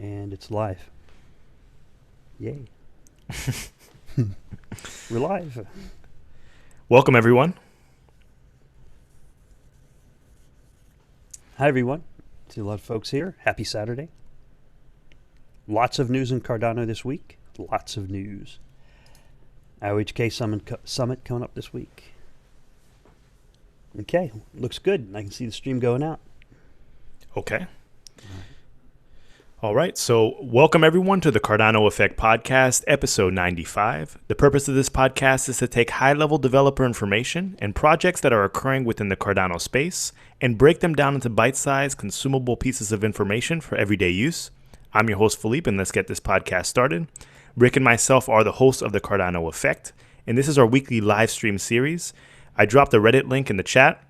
And it's live. Yay. We're live. Welcome, everyone. Hi, everyone. See a lot of folks here. Happy Saturday. Lots of news in Cardano this week. Lots of news. IOHK Summit coming up this week. Okay, looks good. I can see the stream going out. Okay. All right. So welcome, everyone, to the Cardano Effect podcast, episode 95. The purpose of this podcast is to take high-level developer information and projects that are occurring within the Cardano space and break them down into bite-sized, consumable pieces of information for everyday use. I'm your host, Philippe, and let's get this podcast started. Rick and myself are the hosts of the Cardano Effect, and this is our weekly live stream series. I dropped a Reddit link in the chat.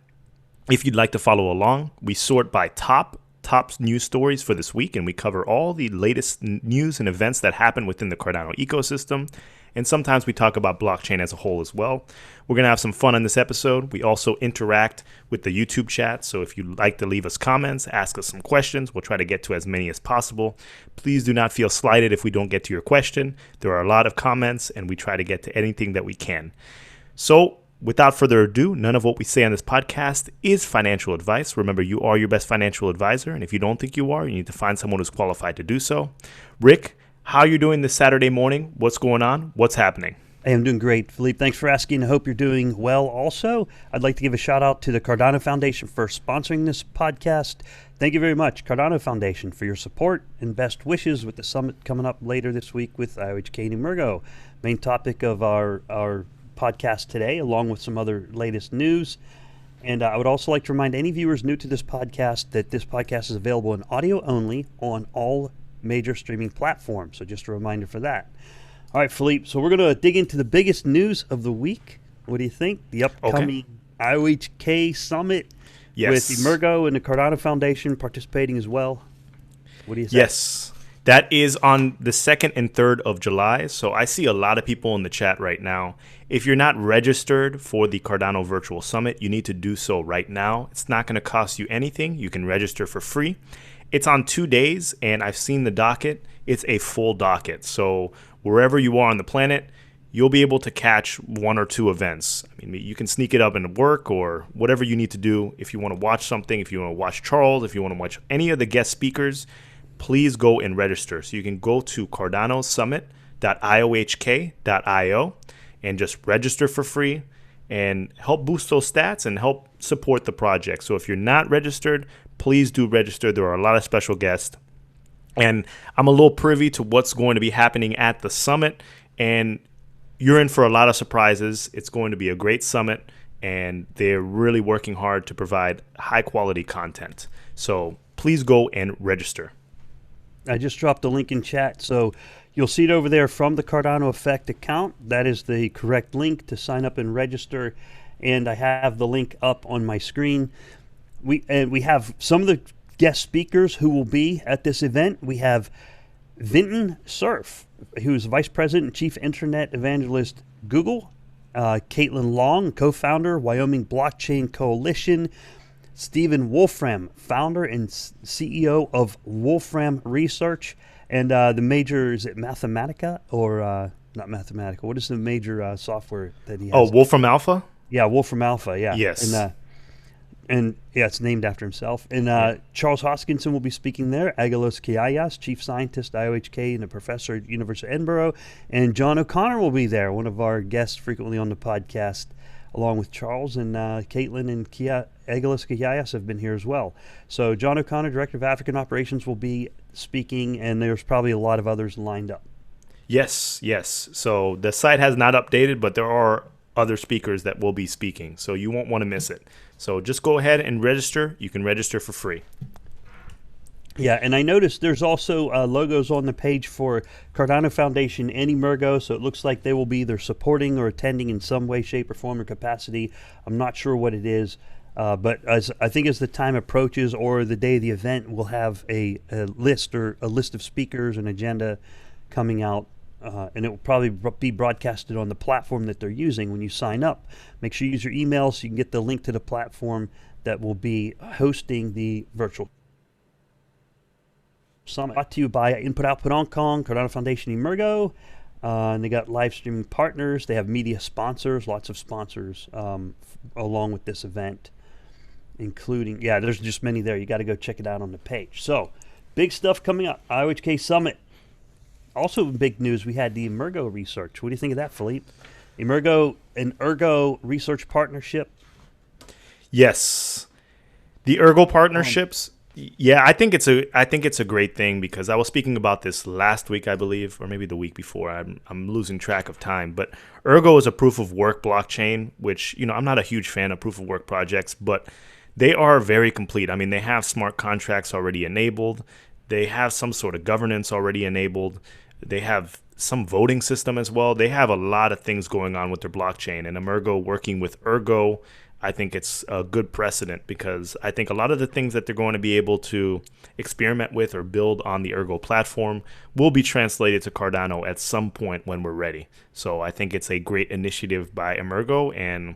If you'd like to follow along, we sort by top news stories for this week, and we cover all the latest news and events that happen within the Cardano ecosystem. And sometimes we talk about blockchain as a whole as well. We're going to have some fun in this episode. We also interact with the YouTube chat. So if you'd like to leave us comments, ask us some questions, we'll try to get to as many as possible. Please do not feel slighted if we don't get to your question. There are a lot of comments, and we try to get to anything that we can. So without further ado, none of what we say on this podcast is financial advice. Remember, you are your best financial advisor. And if you don't think you are, you need to find someone who's qualified to do so. Rick, how are you doing this Saturday morning? What's going on? What's happening? Hey, I'm doing great, Philippe. Thanks for asking. I hope you're doing well also. I'd like to give a shout out to the Cardano Foundation for sponsoring this podcast. Thank you very much, Cardano Foundation, for your support and best wishes with the summit coming up later this week with IOHK and Emergo. Main topic of our podcast today, along with some other latest news. And I would also like to remind any viewers new to this podcast that this podcast is available in audio only on all major streaming platforms. So just a reminder for that. All right, Philippe, so we're going to dig into the biggest news of the week. What do you think? The upcoming IOHK Summit with Emergo and the Cardano Foundation participating as well. What do you say? Yes. That is on the 2nd and 3rd of July. So I see a lot of people in the chat right now. If you're not registered for the Cardano Virtual Summit, you need to do so right now. It's not going to cost you anything. You can register for free. It's on 2 days, and I've seen the docket. It's a full docket. So wherever you are on the planet, you'll be able to catch one or two events. I mean, you can sneak it up into work or whatever you need to do. If you want to watch something, if you want to watch Charles, if you want to watch any of the guest speakers, please go and register. So you can go to cardanosummit.iohk.io and just register for free and help boost those stats and help support the project. So if you're not registered, please do register. There are a lot of special guests. And I'm a little privy to what's going to be happening at the summit. And you're in for a lot of surprises. It's going to be a great summit, and they're really working hard to provide high quality content. So please go and register. I just dropped the link in chat, so you'll see it over there from the Cardano Effect account. That is the correct link to sign up and register, and I have the link up on my screen. We have some of the guest speakers who will be at this event. We have Vinton Cerf, who's Vice President and Chief Internet Evangelist, Google. Caitlin Long, co-founder, Wyoming Blockchain Coalition. Stephen Wolfram, founder and CEO of Wolfram Research, and the major, is it Mathematica or not Mathematica? What is the major software that he has? Oh, Wolfram Alpha? Yeah, Wolfram Alpha, yeah. Yes. And yeah, it's named after himself. And Charles Hoskinson will be speaking there. Aggelos Kiayas, Chief Scientist, IOHK, and a professor at University of Edinburgh. And John O'Connor will be there, one of our guests frequently on the podcast, along with Charles, and Caitlin and Aggelos Kiayas have been here as well. So John O'Connor, Director of African Operations, will be speaking, and there's probably a lot of others lined up. Yes. So the site has not updated, but there are other speakers that will be speaking, so you won't want to miss it. So just go ahead and register. You can register for free. Yeah, and I noticed there's also logos on the page for Cardano Foundation and Emergo, so it looks like they will be either supporting or attending in some way, shape, or form or capacity. I'm not sure what it is, but I think as the time approaches or the day of the event, we'll have a list of speakers and agenda coming out, and it will probably be broadcasted on the platform that they're using when you sign up. Make sure you use your email so you can get the link to the platform that will be hosting the virtual Summit. Brought to you by Input Output Hong Kong, Cardano Foundation, Emergo. And they got live streaming partners. They have media sponsors, lots of sponsors along with this event, including, there's just many there. You got to go check it out on the page. So, big stuff coming up. IOHK Summit. Also big news, we had the Emergo research. What do you think of that, Philippe? Emergo and Ergo research partnership. Yes. The Ergo partnerships. I think it's a great thing, because I was speaking about this last week, I believe, or maybe the week before. I'm losing track of time. But Ergo is a proof of work blockchain, which, I'm not a huge fan of proof of work projects, but they are very complete. I mean, they have smart contracts already enabled. They have some sort of governance already enabled. They have some voting system as well. They have a lot of things going on with their blockchain. And Emergo working with Ergo, I think it's a good precedent, because I think a lot of the things that they're going to be able to experiment with or build on the Ergo platform will be translated to Cardano at some point when we're ready. So I think it's a great initiative by Emergo, and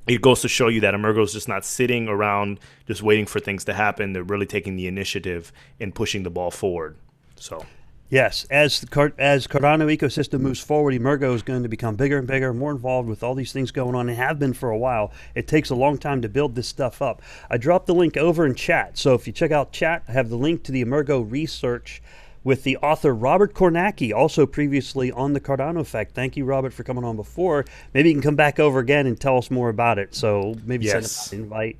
it goes to show you that Emergo is just not sitting around just waiting for things to happen. They're really taking the initiative and pushing the ball forward. So. Yes, as Cardano ecosystem moves forward, Emergo is going to become bigger and bigger, more involved with all these things going on, and have been for a while. It takes a long time to build this stuff up. I dropped the link over in chat, so if you check out chat, I have the link to the Emergo research with the author Robert Kornacki, also previously on the Cardano Effect. Thank you, Robert, for coming on before. Maybe you can come back over again and tell us more about it. So maybe send an invite.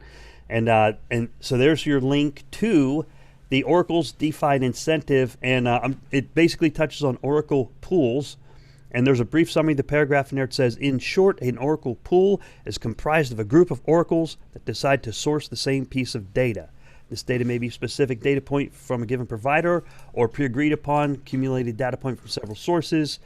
And so there's your link to the Oracle's DeFi incentive, and it basically touches on Oracle pools. And there's a brief summary of the paragraph in there. It says, in short, an Oracle pool is comprised of a group of oracles that decide to source the same piece of data. This data may be a specific data point from a given provider, or pre-agreed upon accumulated data point from several sources,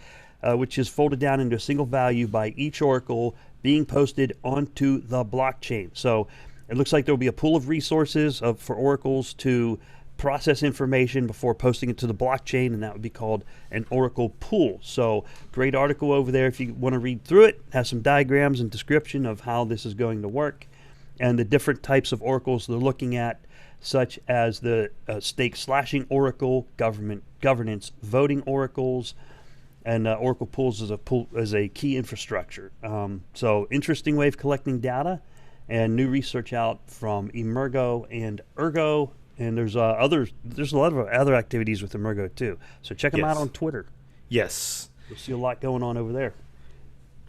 which is folded down into a single value by each oracle being posted onto the blockchain. So it looks like there will be a pool of resources for oracles to process information before posting it to the blockchain, and that would be called an Oracle pool. So great article over there if you want to read through it. It has some diagrams and description of how this is going to work and the different types of oracles they're looking at, such as the stake slashing oracle, governance voting oracles, and Oracle pools as a key infrastructure. So interesting way of collecting data, and new research out from Emergo and Ergo. And there's a lot of other activities with Emergo too. So check them out on Twitter. Yes. You'll see a lot going on over there.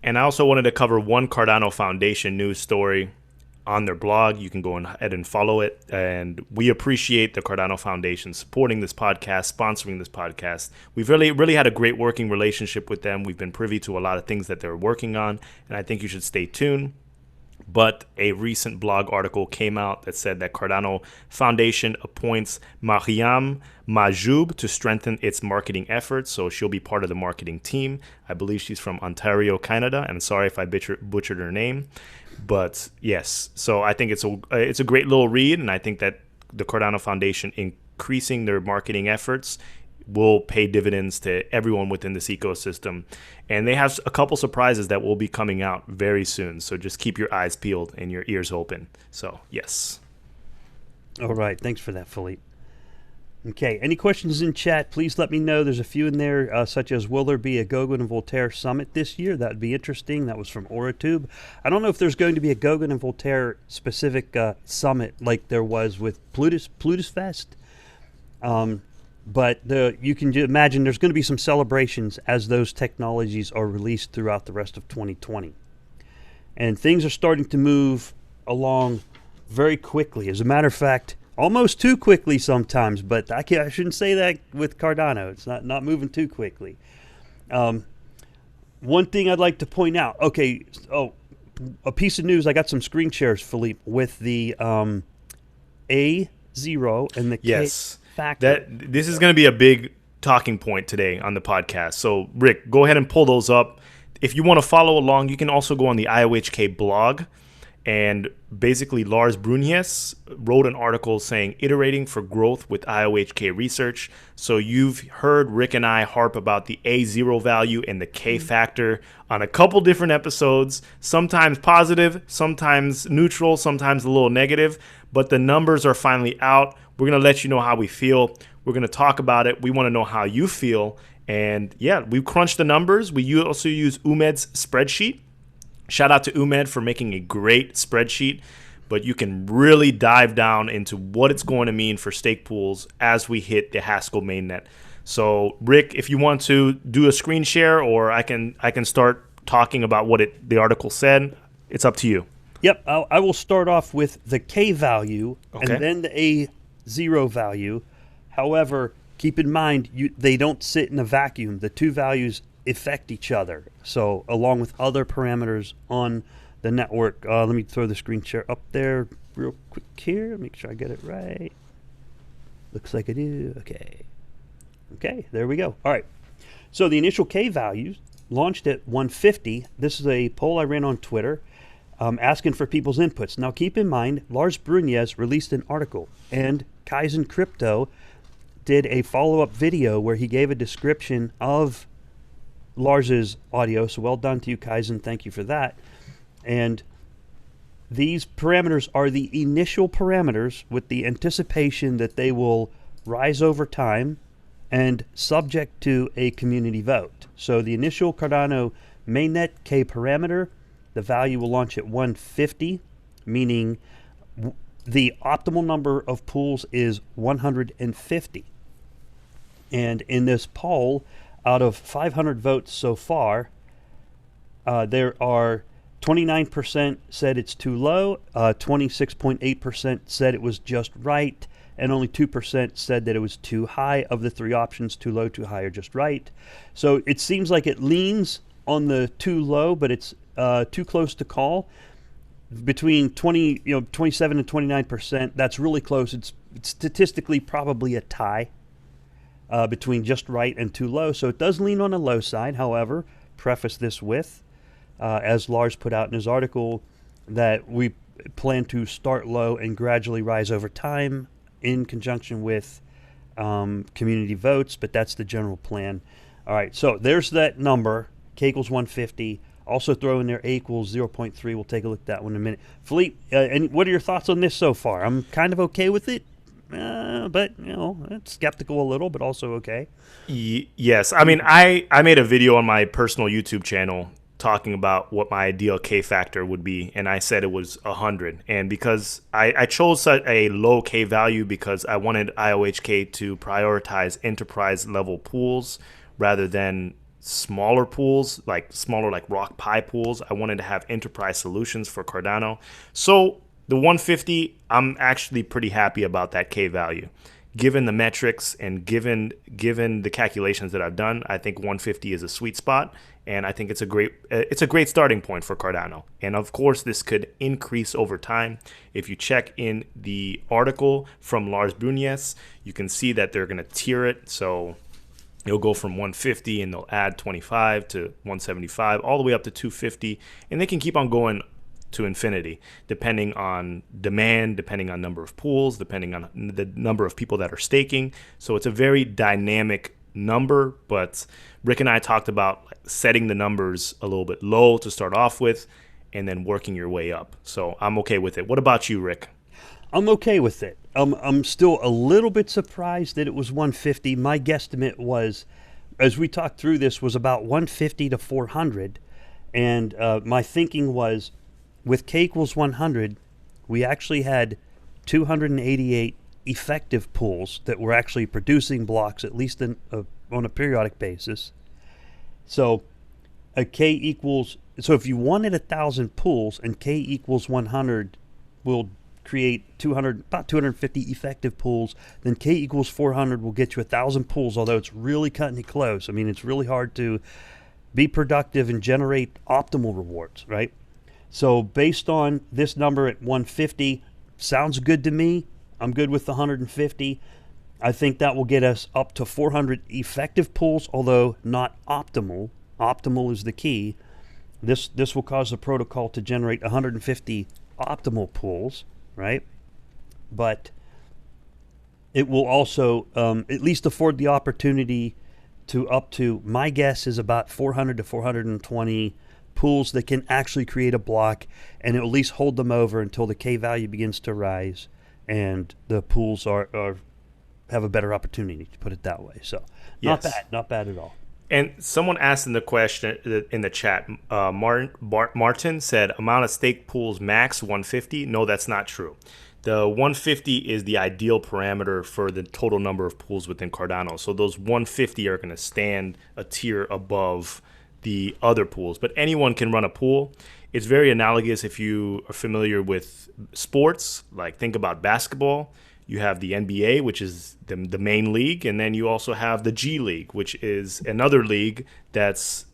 And I also wanted to cover one Cardano Foundation news story on their blog. You can go ahead and follow it. And we appreciate the Cardano Foundation supporting this podcast, sponsoring this podcast. We've really had a great working relationship with them. We've been privy to a lot of things that they're working on, and I think you should stay tuned. But a recent blog article came out that said that Cardano Foundation appoints Mariam Majoub to strengthen its marketing efforts. So she'll be part of the marketing team. I believe she's from Ontario, Canada. And sorry if I butchered her name. But yes, so I think it's a great little read. And I think that the Cardano Foundation increasing their marketing efforts will pay dividends to everyone within this ecosystem. And they have a couple surprises that will be coming out very soon. So just keep your eyes peeled and your ears open. So, yes. All right. Thanks for that, Philippe. Okay. Any questions in chat, please let me know. There's a few in there, such as, will there be a Goguen and Voltaire summit this year? That would be interesting. That was from Oratube. I don't know if there's going to be a Goguen and Voltaire specific summit like there was with Plutus Fest. But you can imagine there's going to be some celebrations as those technologies are released throughout the rest of 2020. And things are starting to move along very quickly. As a matter of fact, almost too quickly sometimes, but I shouldn't say that with Cardano. It's not moving too quickly. One thing I'd like to point out. Okay, a piece of news. I got some screen shares, Philippe, with the A0 and the K factor. This is going to be a big talking point today on the podcast. So, Rick, go ahead and pull those up. If you want to follow along, you can also go on the IOHK blog And basically, Lars Brunjes wrote an article saying iterating for growth with IOHK research. So you've heard Rick and I harp about the A0 value and the K factor on a couple different episodes, sometimes positive, sometimes neutral, sometimes a little negative. But the numbers are finally out. We're going to let you know how we feel. We're going to talk about it. We want to know how you feel. And yeah, we crunched the numbers. We also use Umed's spreadsheet. Shout out to Umed for making a great spreadsheet, but you can really dive down into what it's going to mean for stake pools as we hit the Haskell mainnet. So, Rick, if you want to do a screen share, or I can start talking about what the article said, it's up to you. Yep, I will start off with the K value Okay. and then the A0 value. However, keep in mind they don't sit in a vacuum. The two values affect each other. So along with other parameters on the network, let me throw the screen share up there real quick here. Make sure I get it right. Looks like I do. Okay, there we go. All right. So the initial K values launched at 150. This is a poll I ran on Twitter asking for people's inputs. Now keep in mind, Lars Brunjes released an article, and Kaizen Crypto did a follow-up video where he gave a description of Lars's audio. So well done to you, Kaizen. Thank you for that. And these parameters are the initial parameters with the anticipation that they will rise over time and subject to a community vote. So the initial Cardano mainnet K parameter, the value will launch at 150, meaning the optimal number of pools is 150. And in this poll, out of 500 votes so far, there are 29% said it's too low, 26.8% said it was just right, and only 2% said that it was too high. Of the three options, too low, too high, or just right. So it seems like it leans on the too low, but it's too close to call. Between 27 and 29%, that's really close. It's statistically probably a tie between just right and too low. So it does lean on the low side. However, preface this with, as Lars put out in his article, that we plan to start low and gradually rise over time in conjunction with community votes, but that's the general plan. All right, so there's that number, K equals 150. Also throw in there A equals 0.3. We'll take a look at that one in a minute. Philippe, and what are your thoughts on this so far? I'm kind of okay with it. But skeptical a little, but also okay. Yes, I mean, I made a video on my personal YouTube channel talking about what my ideal K factor would be, and I said it was 100. And because I chose such a low K value because I wanted IOHK to prioritize enterprise level pools rather than smaller pools, like Rock Pi pools. I wanted to have enterprise solutions for Cardano. So the 150, I'm actually pretty happy about that K value. Given the metrics and given the calculations that I've done, I think 150 is a sweet spot, and I think it's a great starting point for Cardano. And of course, this could increase over time. If you check in the article from Lars Brunjes, you can see that they're going to tier it. So it'll go from 150 and they'll add 25 to 175 all the way up to 250, and they can keep on going to infinity, depending on demand, depending on number of pools, depending on the number of people that are staking. So it's a very dynamic number, but Rick and I talked about setting the numbers a little bit low to start off with and then working your way up. So I'm okay with it. What about you, Rick? I'm okay with it. I'm still a little bit surprised that it was 150. My guesstimate was, as we talked through this, was about 150 to 400. And my thinking was, with K equals 100, we actually had 288 effective pools that were actually producing blocks, at least on a periodic basis. So a K equals, so if you wanted 1,000 pools and K equals 100 will create about 250 effective pools, then K equals 400 will get you 1,000 pools, although it's really cutting it close. I mean, it's really hard to be productive and generate optimal rewards, right? So based on this number at 150, sounds good to me. I'm good with the 150. I think that will get us up to 400 effective pools, although not optimal. Optimal is the key. This will cause the protocol to generate 150 optimal pools, right? But it will also at least afford the opportunity to up to, my guess is about 400 to 420 pools that can actually create a block, and it will at least hold them over until the K value begins to rise and the pools are have a better opportunity, to put it that way. So Yes. not bad at all. And someone asked in the question in the chat, Martin said, amount of stake pools max 150. No, that's not true. The 150 is the ideal parameter for the total number of pools within Cardano. So those 150 are going to stand a tier above the other pools. But anyone can run a pool. It's very analogous if you are familiar with sports, like think about basketball. You have the NBA, which is the main league, and then you also have the G League, which is another league that's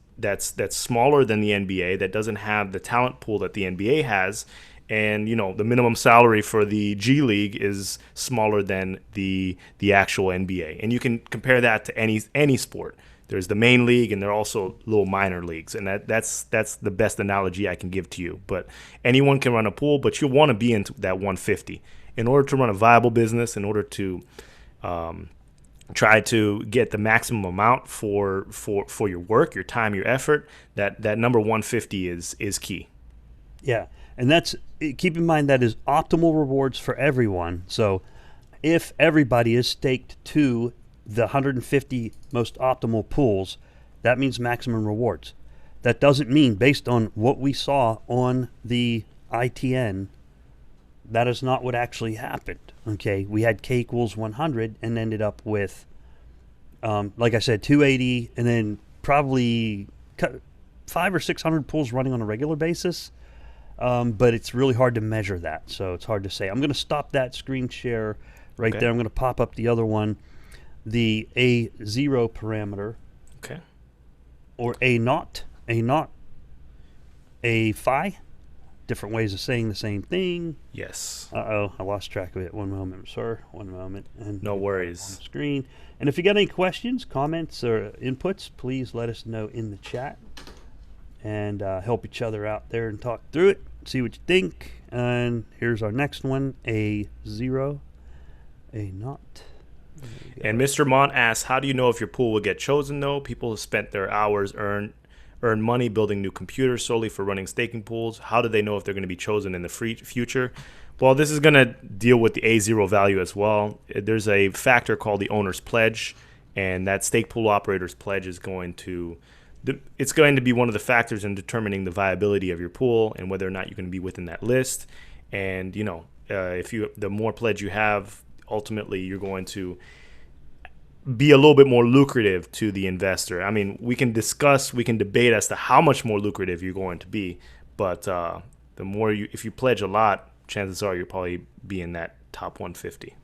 smaller than the NBA, that doesn't have the talent pool that the NBA has. And the minimum salary for the G League is smaller than the actual NBA. And you can compare that to any sport. There's the main league, and there are also little minor leagues, and that's the best analogy I can give to you. But anyone can run a pool, but you'll want to be into that 150 in order to run a viable business, in order to try to get the maximum amount for your work, your time, your effort. That number 150 is key. Yeah, and that's, keep in mind, that is optimal rewards for everyone. So if everybody is staked to the 150 most optimal pools, that means maximum rewards. That doesn't mean, based on what we saw on the ITN, that is not what actually happened. Okay, we had K equals 100 and ended up with, like I said, 280, and then probably 500 or 600 pools running on a regular basis. But it's really hard to measure that, so it's hard to say. I'm going to stop that screen share right there. I'm going to pop up the other one, the A0 parameter. Okay. Or A0, A phi. Different ways of saying the same thing. Yes. Uh-oh, I lost track of it. One moment, sir. One moment. And no worries. On the screen. And if you got any questions, comments, or inputs, please let us know in the chat. And help each other out there and talk through it. See what you think. And here's our next one, A0, A0. And Mr. Mont asks, how do you know if your pool will get chosen, though? People have spent their hours, earn money building new computers solely for running staking pools. How do they know if they're going to be chosen in the future? Well, this is going to deal with the A0 value as well. There's a factor called the owner's pledge, and that stake pool operator's pledge is going to be one of the factors in determining the viability of your pool and whether or not you're going to be within that list. And the more pledge you have, ultimately you're going to be a little bit more lucrative to the investor. I mean, we can debate as to how much more lucrative you're going to be, but the more if you pledge a lot, chances are you'll probably be in that top 150.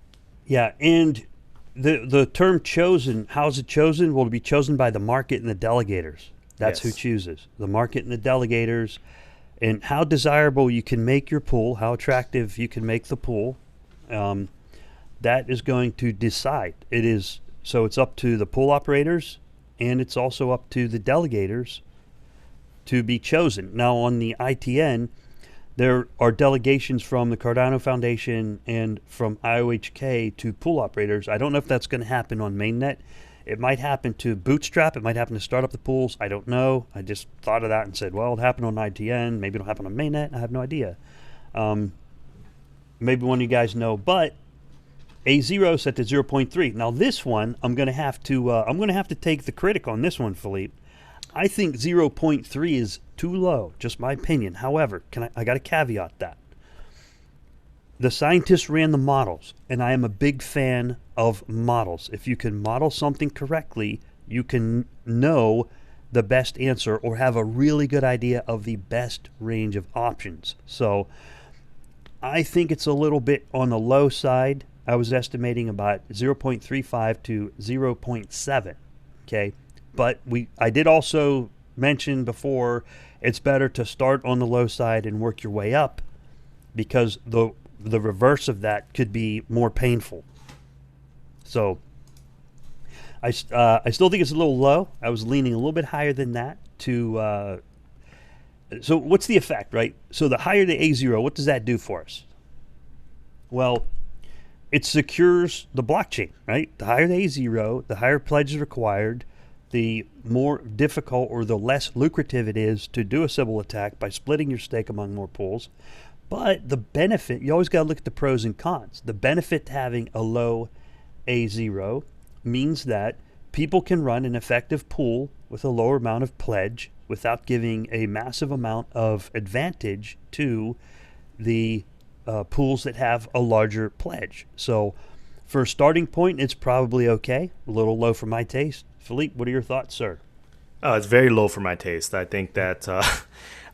Yeah, and the term chosen, how's it chosen? Will it be chosen by the market and the delegators? That's who chooses. The market and the delegators, and how desirable you can make your pool, how attractive you can make the pool, that is going to decide. So it's up to the pool operators, and it's also up to the delegators to be chosen. Now on the ITN, there are delegations from the Cardano Foundation and from IOHK to pool operators. I don't know if that's going to happen on mainnet. It might happen to Bootstrap. It might happen to start up the pools. I don't know. I just thought of that and said, well, it happened on ITN. Maybe it'll happen on mainnet. I have no idea. Maybe one of you guys know, but A0 set to 0.3. Now this one, I'm going to have to take the critic on this one, Philippe. I think 0.3 is too low, just my opinion. However, I got to caveat that. The scientists ran the models, and I am a big fan of models. If you can model something correctly, you can know the best answer or have a really good idea of the best range of options. So I think it's a little bit on the low side. I was estimating about 0.35 to 0.7, okay? But I did also mention before, it's better to start on the low side and work your way up, because the reverse of that could be more painful. So I still think it's a little low. I was leaning a little bit higher than that to So what's the effect, right? So the higher the A0, what does that do for us? Well, it secures the blockchain, right? The higher the A0, the higher pledge is required, the more difficult or the less lucrative it is to do a Sybil attack by splitting your stake among more pools. But the benefit, you always got to look at the pros and cons. The benefit to having a low A0 means that people can run an effective pool with a lower amount of pledge without giving a massive amount of advantage to the pools that have a larger pledge. So for a starting point, it's probably okay. A little low for my taste. Philippe, what are your thoughts, sir? It's very low for my taste. I think that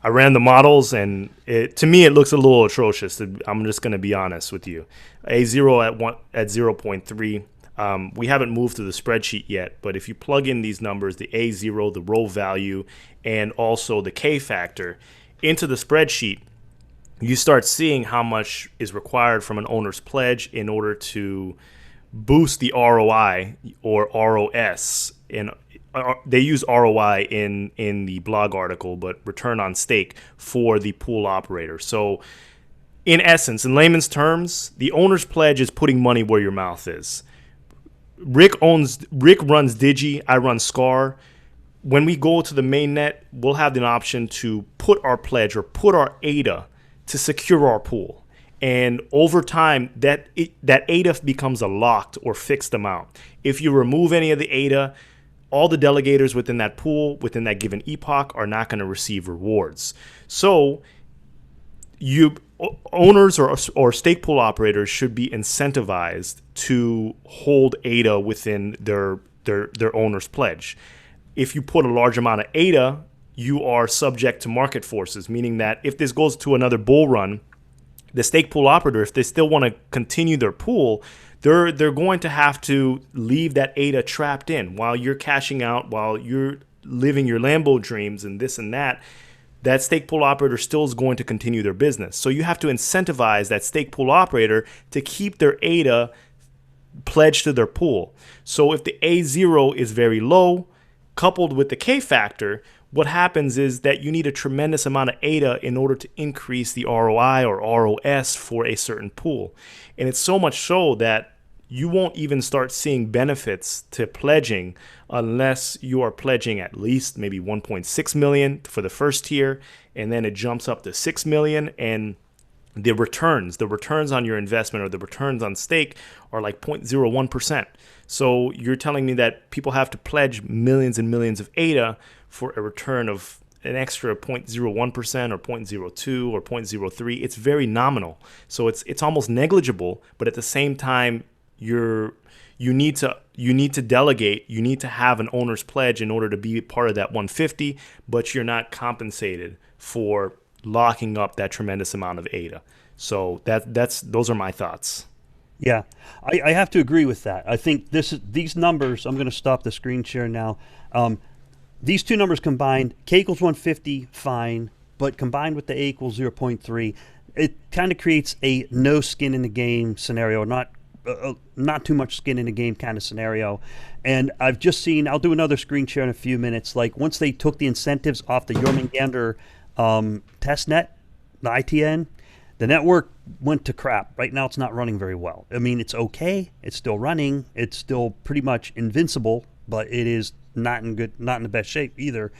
I ran the models, and to me it looks a little atrocious. I'm just going to be honest with you. A0 at 0.3. We haven't moved to the spreadsheet yet, but if you plug in these numbers, the A0, the row value, and also the K factor into the spreadsheet, you start seeing how much is required from an owner's pledge in order to boost the ROI or ROS. They use ROI in the blog article, but return on stake for the pool operator. So in essence, in layman's terms, the owner's pledge is putting money where your mouth is. Rick runs DIGI, I run Scar. When we go to the mainnet, we'll have the option to put our pledge or put our ADA to secure our pool. And over time, that ADA becomes a locked or fixed amount. If you remove any of the ADA, all the delegators within that pool, within that given epoch, are not going to receive rewards. So owners or stake pool operators should be incentivized to hold ADA within their owner's pledge. If you put a large amount of ADA, you are subject to market forces, meaning that if this goes to another bull run, the stake pool operator, if they still want to continue their pool, they're going to have to leave that ADA trapped in while you're cashing out, while you're living your Lambo dreams and this and that. That stake pool operator still is going to continue their business. So you have to incentivize that stake pool operator to keep their ADA pledged to their pool. So if the A0 is very low, coupled with the K factor, what happens is that you need a tremendous amount of ADA in order to increase the ROI or ROS for a certain pool. And it's so much so that you won't even start seeing benefits to pledging unless you are pledging at least maybe 1.6 million for the first tier, and then it jumps up to 6 million, and the returns on your investment or the returns on stake are like 0.01%. So you're telling me that people have to pledge millions and millions of ADA for a return of an extra 0.01% or 0.02 or 0.03. It's very nominal. So it's almost negligible, but at the same time, you need to delegate. You need to have an owner's pledge in order to be part of that 150, but you're not compensated for locking up that tremendous amount of ADA. So those are my thoughts. Yeah, I have to agree with that. I think these numbers, I'm going to stop the screen share now. These two numbers combined, K equals 150, fine, but combined with the A equals 0.3, it kind of creates a no skin in the game scenario, not too much skin in the game kind of scenario. And I've just seen, I'll do another screen share in a few minutes, like once they took the incentives off the Jormungandr testnet, the ITN, the network went to crap. Right now it's not running very well. I mean, it's okay, it's still running, it's still pretty much invincible, but it is not in the best shape either,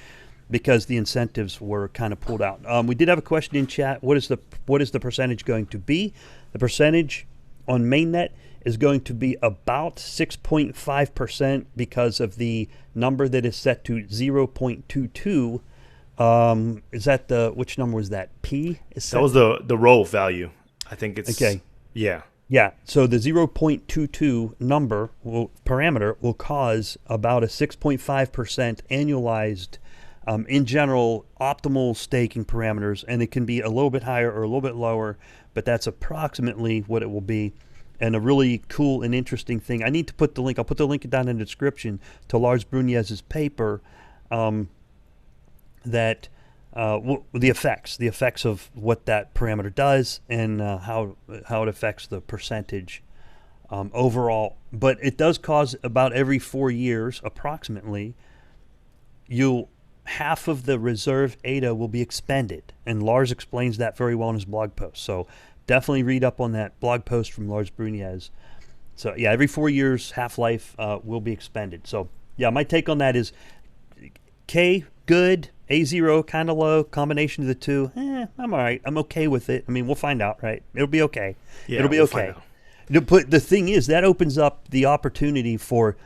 because the incentives were kind of pulled out. We did have a question in chat. What is the percentage going to be? The percentage on mainnet is going to be about 6.5% because of the number that is set to 0.22. Is that which number was that? P? That was the row value. I think it's okay. Yeah. Yeah, so the 0.22 number parameter will cause about a 6.5% annualized, in general, optimal staking parameters, and it can be a little bit higher or a little bit lower, but that's approximately what it will be. And a really cool and interesting thing, I need to put the link, I'll put the link down in the description to Lars Brunez's paper, that the effects of what that parameter does and how it affects the percentage overall. But it does cause about every 4 years, approximately, you'll half of the reserve ADA will be expended. And Lars explains that very well in his blog post. So definitely read up on that blog post from Lars Brunez. So yeah, every 4 years, half-life will be expended. So yeah, my take on that is K, good, A0, kind of low, combination of the two, I'm all right. I'm okay with it. I mean, we'll find out, right? It'll be okay. Yeah, it'll be we'll okay. find out. But the thing is, that opens up the opportunity for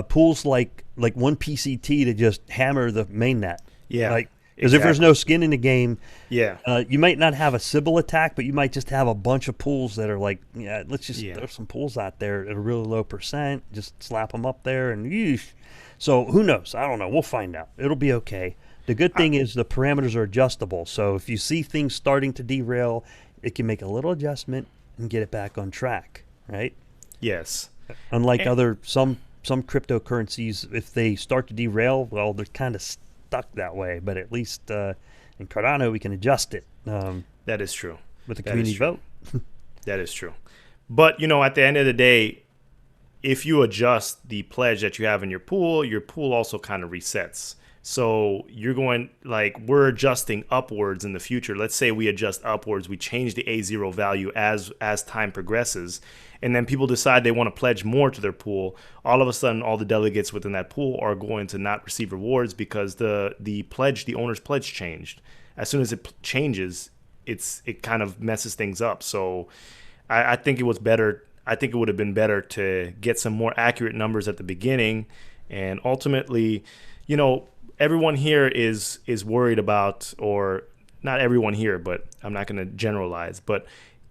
pools like one PCT to just hammer the mainnet. Yeah. Like, because if there's no skin in the game, Yeah. You might not have a Sybil attack, but you might just have a bunch of pools that are like, let's just throw some pools out there at a really low percent, just slap them up there, and yeesh. So who knows? I don't know. We'll find out. It'll be okay. The good thing is the parameters are adjustable. So if you see things starting to derail, it can make a little adjustment and get it back on track, right? Yes. Unlike some cryptocurrencies, if they start to derail, well, they're kind of stuck that way. But at least in Cardano, we can adjust it. That is true. With the community vote. That is true. But, at the end of the day, if you adjust the pledge that you have in your pool also kind of resets. So you're going, we're adjusting upwards in the future. Let's say we adjust upwards, we change the A0 value as time progresses, and then people decide they want to pledge more to their pool. All of a sudden, all the delegates within that pool are going to not receive rewards because the owner's pledge changed. As soon as it changes, it kind of messes things up. So I think it was better. I think it would have been better to get some more accurate numbers at the beginning, and ultimately, everyone here is worried about, or not everyone here, but I'm not going to generalize, but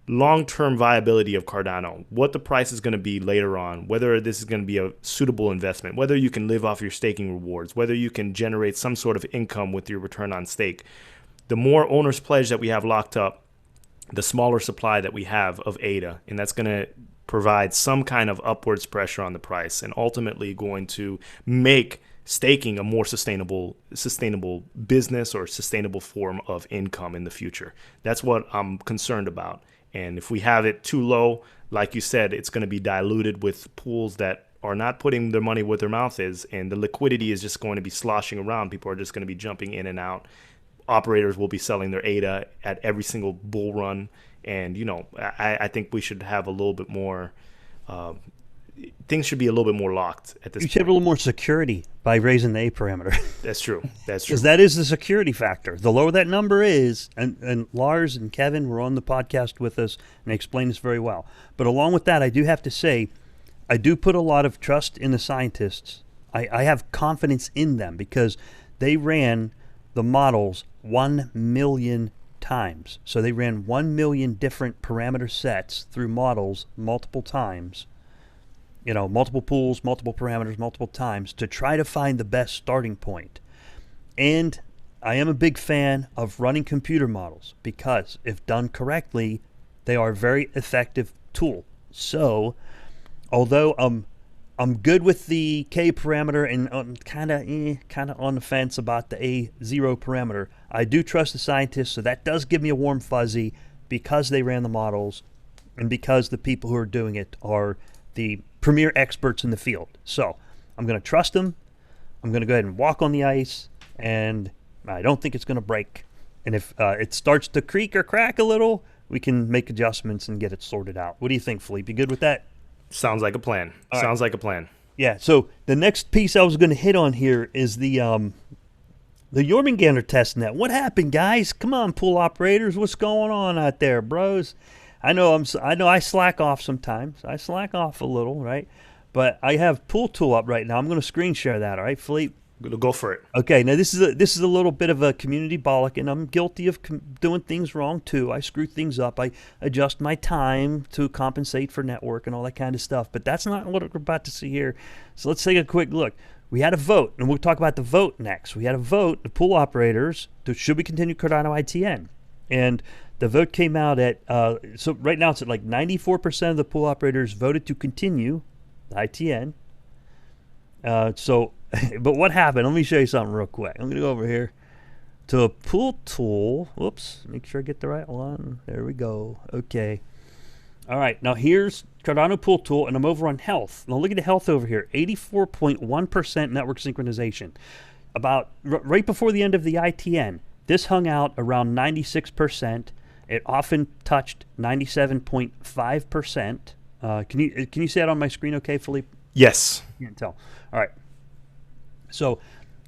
long-term viability of Cardano, what the price is going to be later on, whether this is going to be a suitable investment, whether you can live off your staking rewards, whether you can generate some sort of income with your return on stake. The more owner's pledge that we have locked up, the smaller supply that we have of ADA, and that's going to provide some kind of upwards pressure on the price, and ultimately going to make staking a more sustainable business or sustainable form of income in the future. That's what I'm concerned about. And if we have it too low, like you said, it's going to be diluted with pools that are not putting their money where their mouth is, and the liquidity is just going to be sloshing around. People are just going to be jumping in and out. Operators will be selling their ADA at every single bull run. And, I think we should have a little bit more, things should be a little bit more locked at this point. You should have a little more security by raising the A parameter. That's true. Because that is the security factor. The lower that number is, and Lars and Kevin were on the podcast with us, and they explained this very well. But along with that, I do have to say, I do put a lot of trust in the scientists. I have confidence in them because they ran the models 1 million times. So they ran 1 million different parameter sets through models multiple times, multiple pools, multiple parameters, multiple times to try to find the best starting point. And I am a big fan of running computer models because if done correctly, they are a very effective tool. So although I'm good with the K parameter and kind of on the fence about the A0 parameter, I do trust the scientists, so that does give me a warm fuzzy because they ran the models and because the people who are doing it are the premier experts in the field. So I'm going to trust them. I'm going to go ahead and walk on the ice, and I don't think it's going to break. And if it starts to creak or crack a little, we can make adjustments and get it sorted out. What do you think, Philippe? You good with that? Sounds like a plan. Sounds like a plan. Yeah, so the next piece I was going to hit on here is the Jormungandr testnet. What happened, guys? Come on, pool operators. What's going on out there, bros? I know I slack off sometimes. I slack off a little, right? But I have Pool Tool up right now. I'm going to screen share that, all right, Philippe? Go for it. Okay, now this is a little bit of a community bollock, and I'm guilty of doing things wrong too. I screw things up. I adjust my time to compensate for network and all that kind of stuff. But that's not what we're about to see here. So let's take a quick look. We had a vote, and we'll talk about the vote next. We had a vote, the pool operators, should we continue Cardano ITN? And the vote came out at, so right now it's at like 94% of the pool operators voted to continue the ITN. But what happened? Let me show you something real quick. I'm going to go over here to a pool tool. Whoops. Make sure I get the right one. There we go. Okay. All right. Now here's Cardano pool tool, and I'm over on health. Now look at the health over here. 84.1% network synchronization. about right before the end of the ITN, this hung out around 96%. It often touched 97.5%. Can you see that on my screen okay, Philippe? Yes. You can't tell. All right. So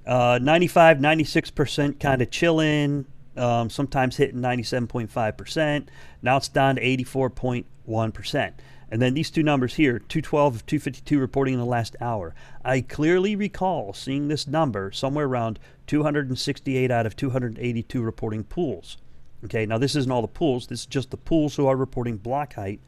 95, 96% kind of chilling, sometimes hitting 97.5%. Now it's down to 84.1%. And then these two numbers here, 212, 252 reporting in the last hour. I clearly recall seeing this number somewhere around 268 out of 282 reporting pools. Okay, now this isn't all the pools. This is just the pools who are reporting block height.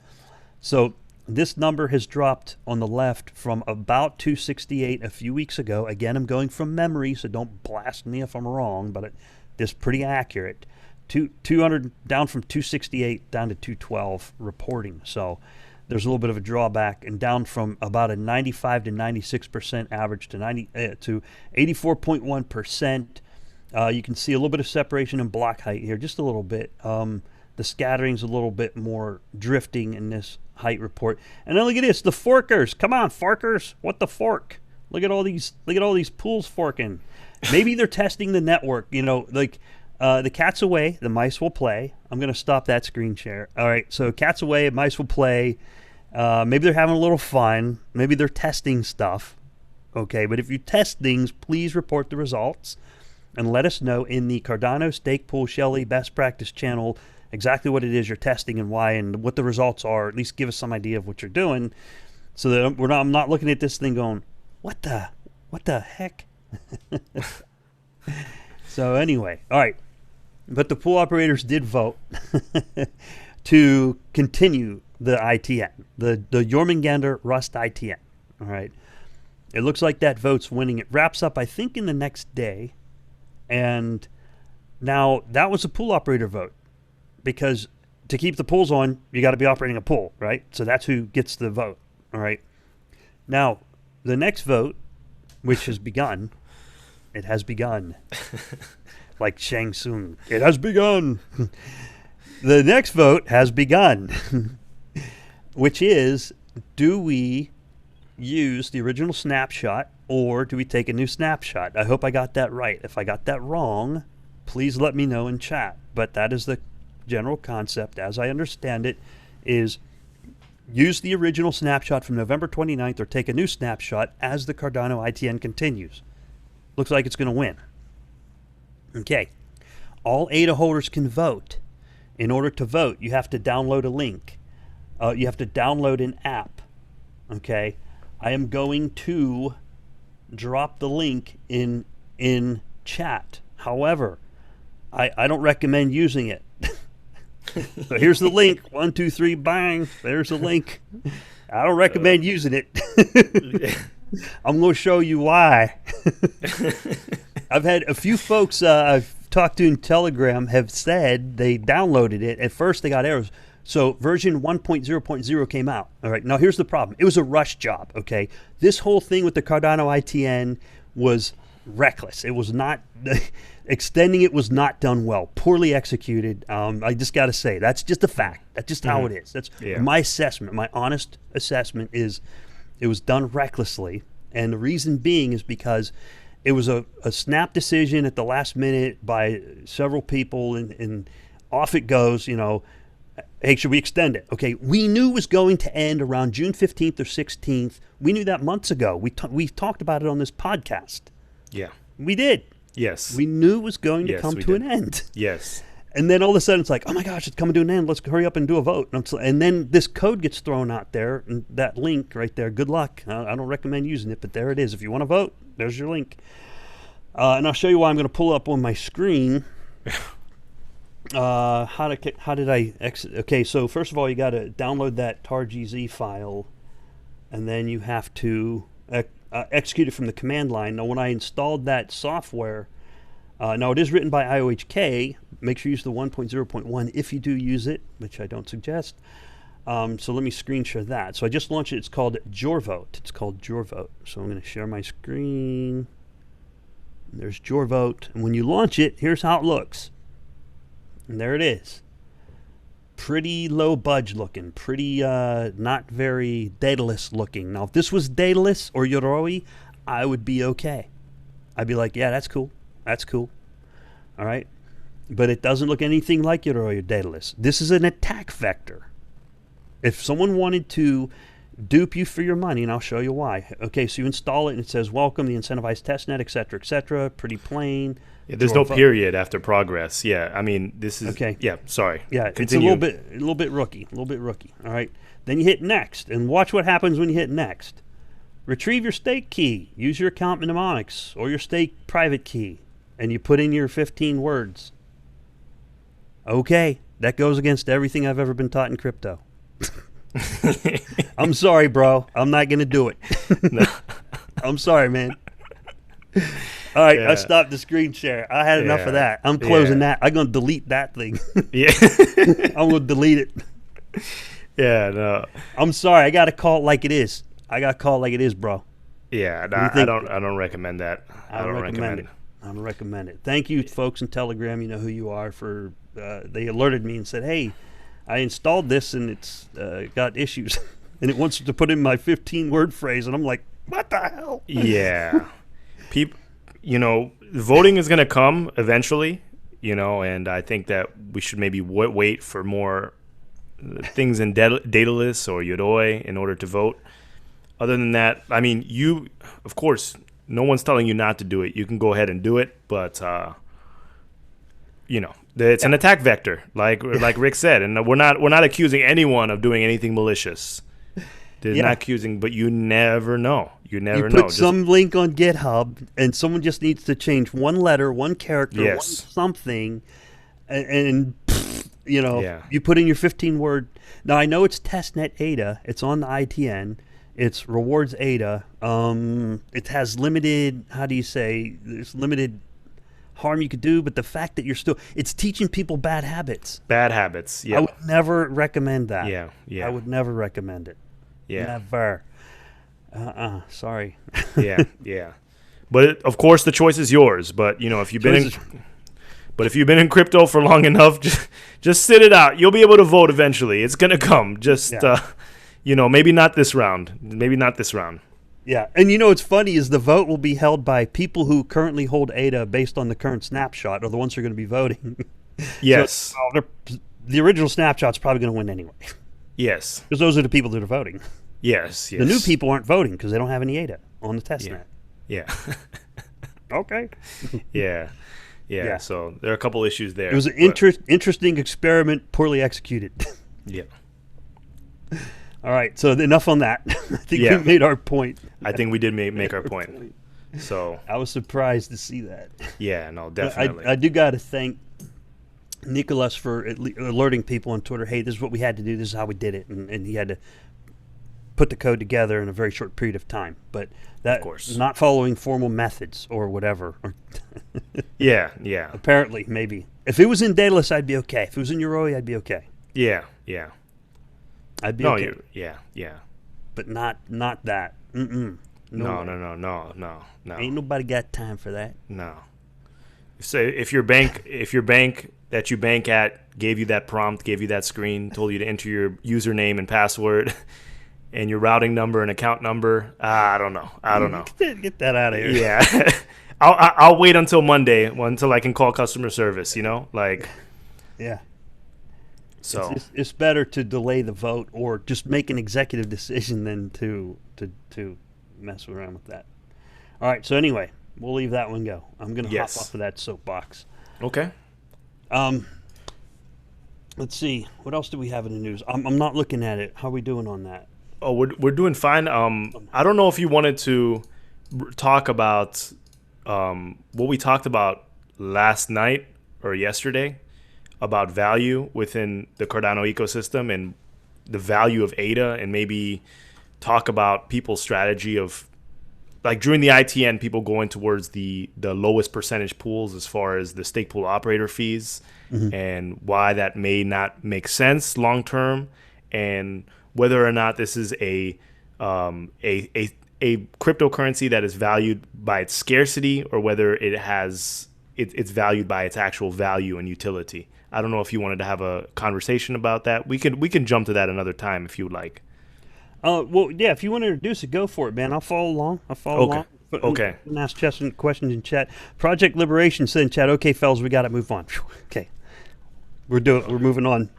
So this number has dropped on the left from about 268 a few weeks ago. Again, I'm going from memory, so don't blast me if I'm wrong, but this is pretty accurate. 200 down from 268 down to 212 reporting. So there's a little bit of a drawback, and down from about a 95 to 96% average to 84.1%. You can see a little bit of separation in block height here, just a little bit. The scattering's a little bit more drifting in this height report. And then look at this, the forkers. Come on, forkers. What the fork? Look at all these pools forking. Maybe they're testing the network, like the cat's away, the mice will play. I'm going to stop that screen share. All right, so cat's away, mice will play. Maybe they're having a little fun. Maybe they're testing stuff. Okay, but if you test things, please report the results and let us know in the Cardano Stake Pool Shelley Best Practice channel exactly what it is you're testing and why and what the results are. At least give us some idea of what you're doing, so that I'm not looking at this thing going, what the heck? So anyway, all right. But the pool operators did vote to continue the ITN, the Jormungandr Rust ITN. All right. It looks like that vote's winning. It wraps up, I think, in the next day. And now that was a pool operator vote, because to keep the pools on, you got to be operating a pool, right? So that's who gets the vote. All right. Now, the next vote, which has begun, it has begun. Like Shang Tsung, it has begun. The next vote has begun, which is, do we use the original snapshot or do we take a new snapshot? I hope I got that right. If I got that wrong, please let me know in chat. But that is the general concept, as I understand it, is use the original snapshot from November 29th or take a new snapshot as the Cardano ITN continues. Looks like it's going to win. Okay. All ADA holders can vote. In order to vote, you have to download a link. You have to download an app. Okay. I am going to drop the link in chat. However, I don't recommend using it. So here's the link. 1, 2, 3, bang. There's the link. I don't recommend using it. I'm going to show you why. I've had a few folks I've talked to in Telegram have said they downloaded it. At first they got errors. So version 1.0.0 came out. All right. Now here's the problem. It was a rush job. Okay. This whole thing with the Cardano ITN was reckless. It was not extending. It was not done well. Poorly executed. I just got to say that's just a fact. That's just how it is. That's my assessment. My honest assessment is it was done recklessly, and the reason being is because it was a snap decision at the last minute by several people, and off it goes. Hey, should we extend it? Okay, we knew it was going to end around June 15th or 16th. We knew that months ago. We've talked about it on this podcast. Yeah. We did. Yes. We knew it was going to come to an end. Yes. And then all of a sudden it's like, oh my gosh, it's coming to an end. Let's hurry up and do a vote. And then this code gets thrown out there, and that link right there, good luck. I don't recommend using it, but there it is. If you want to vote, there's your link. And I'll show you why I'm going to pull up on my screen. How did I exit? Okay, so first of all, you got to download that tar.gz file, and then you have to execute it from the command line. Now, when I installed that software, now it is written by IOHK. Make sure you use the 1.0.1 if you do use it, which I don't suggest. So let me screen share that. So I just launched it. It's called Jorvote. It's called Jorvote. So I'm going to share my screen. There's Jorvote. And when you launch it, here's how it looks. And there it is. Pretty low budge looking. Pretty not very Daedalus looking. Now, if this was Daedalus or Yoroi, I would be okay. I'd be like, yeah, that's cool. That's cool. All right. But it doesn't look anything like it or your data list. This is an attack vector. If someone wanted to dupe you for your money, and I'll show you why. Okay, so you install it and it says, welcome, the incentivized testnet, et cetera, et cetera. Pretty plain. Yeah, there's no period after progress. Yeah, I mean, this is... Okay. Yeah, sorry. Yeah, continue. It's a little bit rookie. All right. Then you hit next, and watch what happens when you hit next. Retrieve your stake key. Use your account mnemonics or your stake private key, and you put in your 15 words. Okay, that goes against everything I've ever been taught in crypto. I'm sorry, bro. I'm not going to do it. No. I'm sorry, man. All right, Yeah. I stopped the screen share. I had enough of that. I'm closing that. I'm going to delete that thing. Yeah. I'm going to delete it. Yeah, no. I'm sorry. I got to call it like it is. I got to call it like it is, bro. Yeah, no, I don't recommend that. I don't recommend it. I don't recommend it. Thank you, folks in Telegram. You know who you are. For they alerted me and said, hey, I installed this and it's got issues. And it wants to put in my 15-word phrase. And I'm like, what the hell? Yeah. People, voting is going to come eventually, and I think that we should maybe wait for more things in Daedalus or Yodoi in order to vote. Other than that, I mean, of course, no one's telling you not to do it. You can go ahead and do it, but it's an attack vector, like Rick said, and we're not accusing anyone of doing anything malicious. They're not accusing, but you never know. You put some link on GitHub, and someone just needs to change one letter, one character, one something, and you put in your 15-word. Now, I know it's testnet ADA. It's on the ITN. It's rewards ADA. It has limited, there's limited harm you could do, but the fact that it's teaching people bad habits. Bad habits, yeah. I would never recommend that. Yeah. I would never recommend it. Yeah. Never. Sorry. Yeah. But of course, the choice is yours. But if you've been in crypto for long enough, just sit it out. You'll be able to vote eventually. It's gonna come. Maybe not this round. Yeah, and what's funny is the vote will be held by people who currently hold ADA based on the current snapshot, or the ones who are going to be voting. Yes. So, the original snapshot's probably going to win anyway. Yes. Because those are the people that are voting. Yes. The new people aren't voting because they don't have any ADA on the testnet. Yeah. Okay. Yeah. So there are a couple issues there. It was an interesting experiment, poorly executed. Yeah. All right, so enough on that. I think we made our point. I think we did make our point. So I was surprised to see that. Yeah, no, definitely. I do got to thank Nicholas for alerting people on Twitter, hey, this is what we had to do, this is how we did it, and he had to put the code together in a very short period of time. But that, of course, not following formal methods or whatever. Yeah. Apparently, maybe. If it was in Daedalus, I'd be okay. If it was in Yoroi, I'd be okay. Yeah. I'd be okay. Yeah. But not that. No. Ain't nobody got time for that. No. So if your bank that you bank at gave you that prompt, gave you that screen, told you to enter your username and password and your routing number and account number, I don't know. Get that out of here. Yeah. I'll wait until Monday until I can call customer service, Yeah. So it's better to delay the vote or just make an executive decision than to mess around with that. All right. So anyway, we'll leave that one go. I'm going to hop off of that soapbox. Okay. Let's see. What else do we have in the news? I'm not looking at it. How are we doing on that? Oh, we're doing fine. I don't know if you wanted to talk about what we talked about last night or yesterday about value within the Cardano ecosystem and the value of ADA, and maybe talk about people's strategy of, like, during the ITN, people going towards the lowest percentage pools as far as the stake pool operator fees, and why that may not make sense long term, and whether or not this is a cryptocurrency that is valued by its scarcity, or whether it's valued by its actual value and utility. I don't know if you wanted to have a conversation about that. We can jump to that another time if you would like. Well, yeah, if you want to introduce it, go for it, man. I'll follow along. Okay. I'm gonna ask Chess questions in chat. Project Liberation said in chat, okay, fellas, we got to move on. Phew, okay. We're moving on.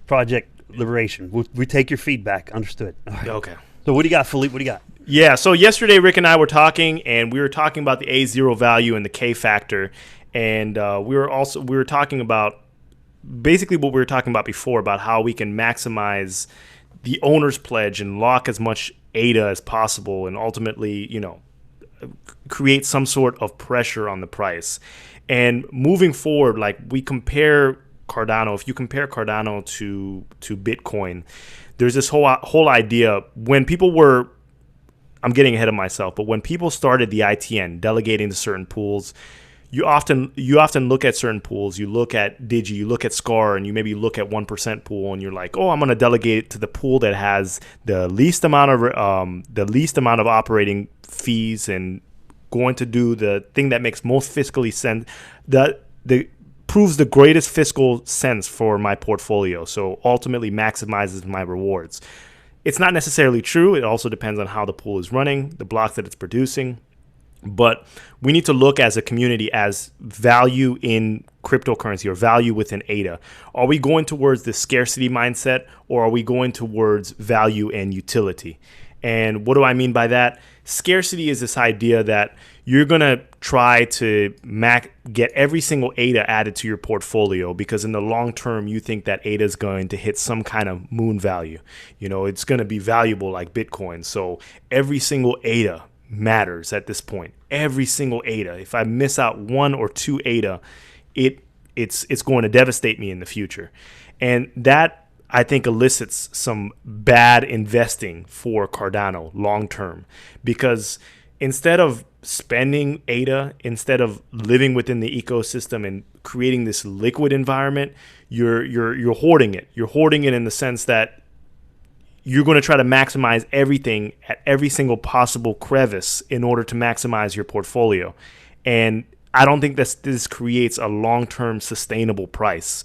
Project Liberation. We take your feedback. Understood. All right. Okay. So what do you got, Philippe? What do you got? Yeah, so yesterday Rick and I were talking, and we were talking about the A0 value and the K factor, and we were talking about basically what we were talking about before, about how we can maximize the owner's pledge and lock as much ADA as possible, and ultimately, create some sort of pressure on the price. And moving forward, like we compare Cardano, if you compare Cardano to Bitcoin, there's this whole idea when people were, I'm getting ahead of myself, but when people started the ITN, delegating to certain pools, you often look at certain pools. You look at DIGI, you look at SCAR, and you maybe look at 1% pool, and you're like, oh, I'm going to delegate it to the pool that has the least amount of operating fees, and going to do the thing that makes most fiscally sense, that proves the greatest fiscal sense for my portfolio. So ultimately maximizes my rewards. It's not necessarily true. It also depends on how the pool is running, the blocks that it's producing. But we need to look as a community as value in cryptocurrency or value within ADA. Are we going towards the scarcity mindset, or are we going towards value and utility? And what do I mean by that? Scarcity is this idea that you're going to try to get every single ADA added to your portfolio because in the long term, you think that ADA is going to hit some kind of moon value. It's going to be valuable like Bitcoin. So every single ADA matters at this point. Every single ADA. If I miss out 1 or 2 ADA, it's going to devastate me in the future. And that, I think, elicits some bad investing for Cardano long term, because instead of spending ADA, instead of living within the ecosystem and creating this liquid environment, you're hoarding it. You're hoarding it in the sense that you're going to try to maximize everything at every single possible crevice in order to maximize your portfolio. And I don't think this creates a long-term sustainable price.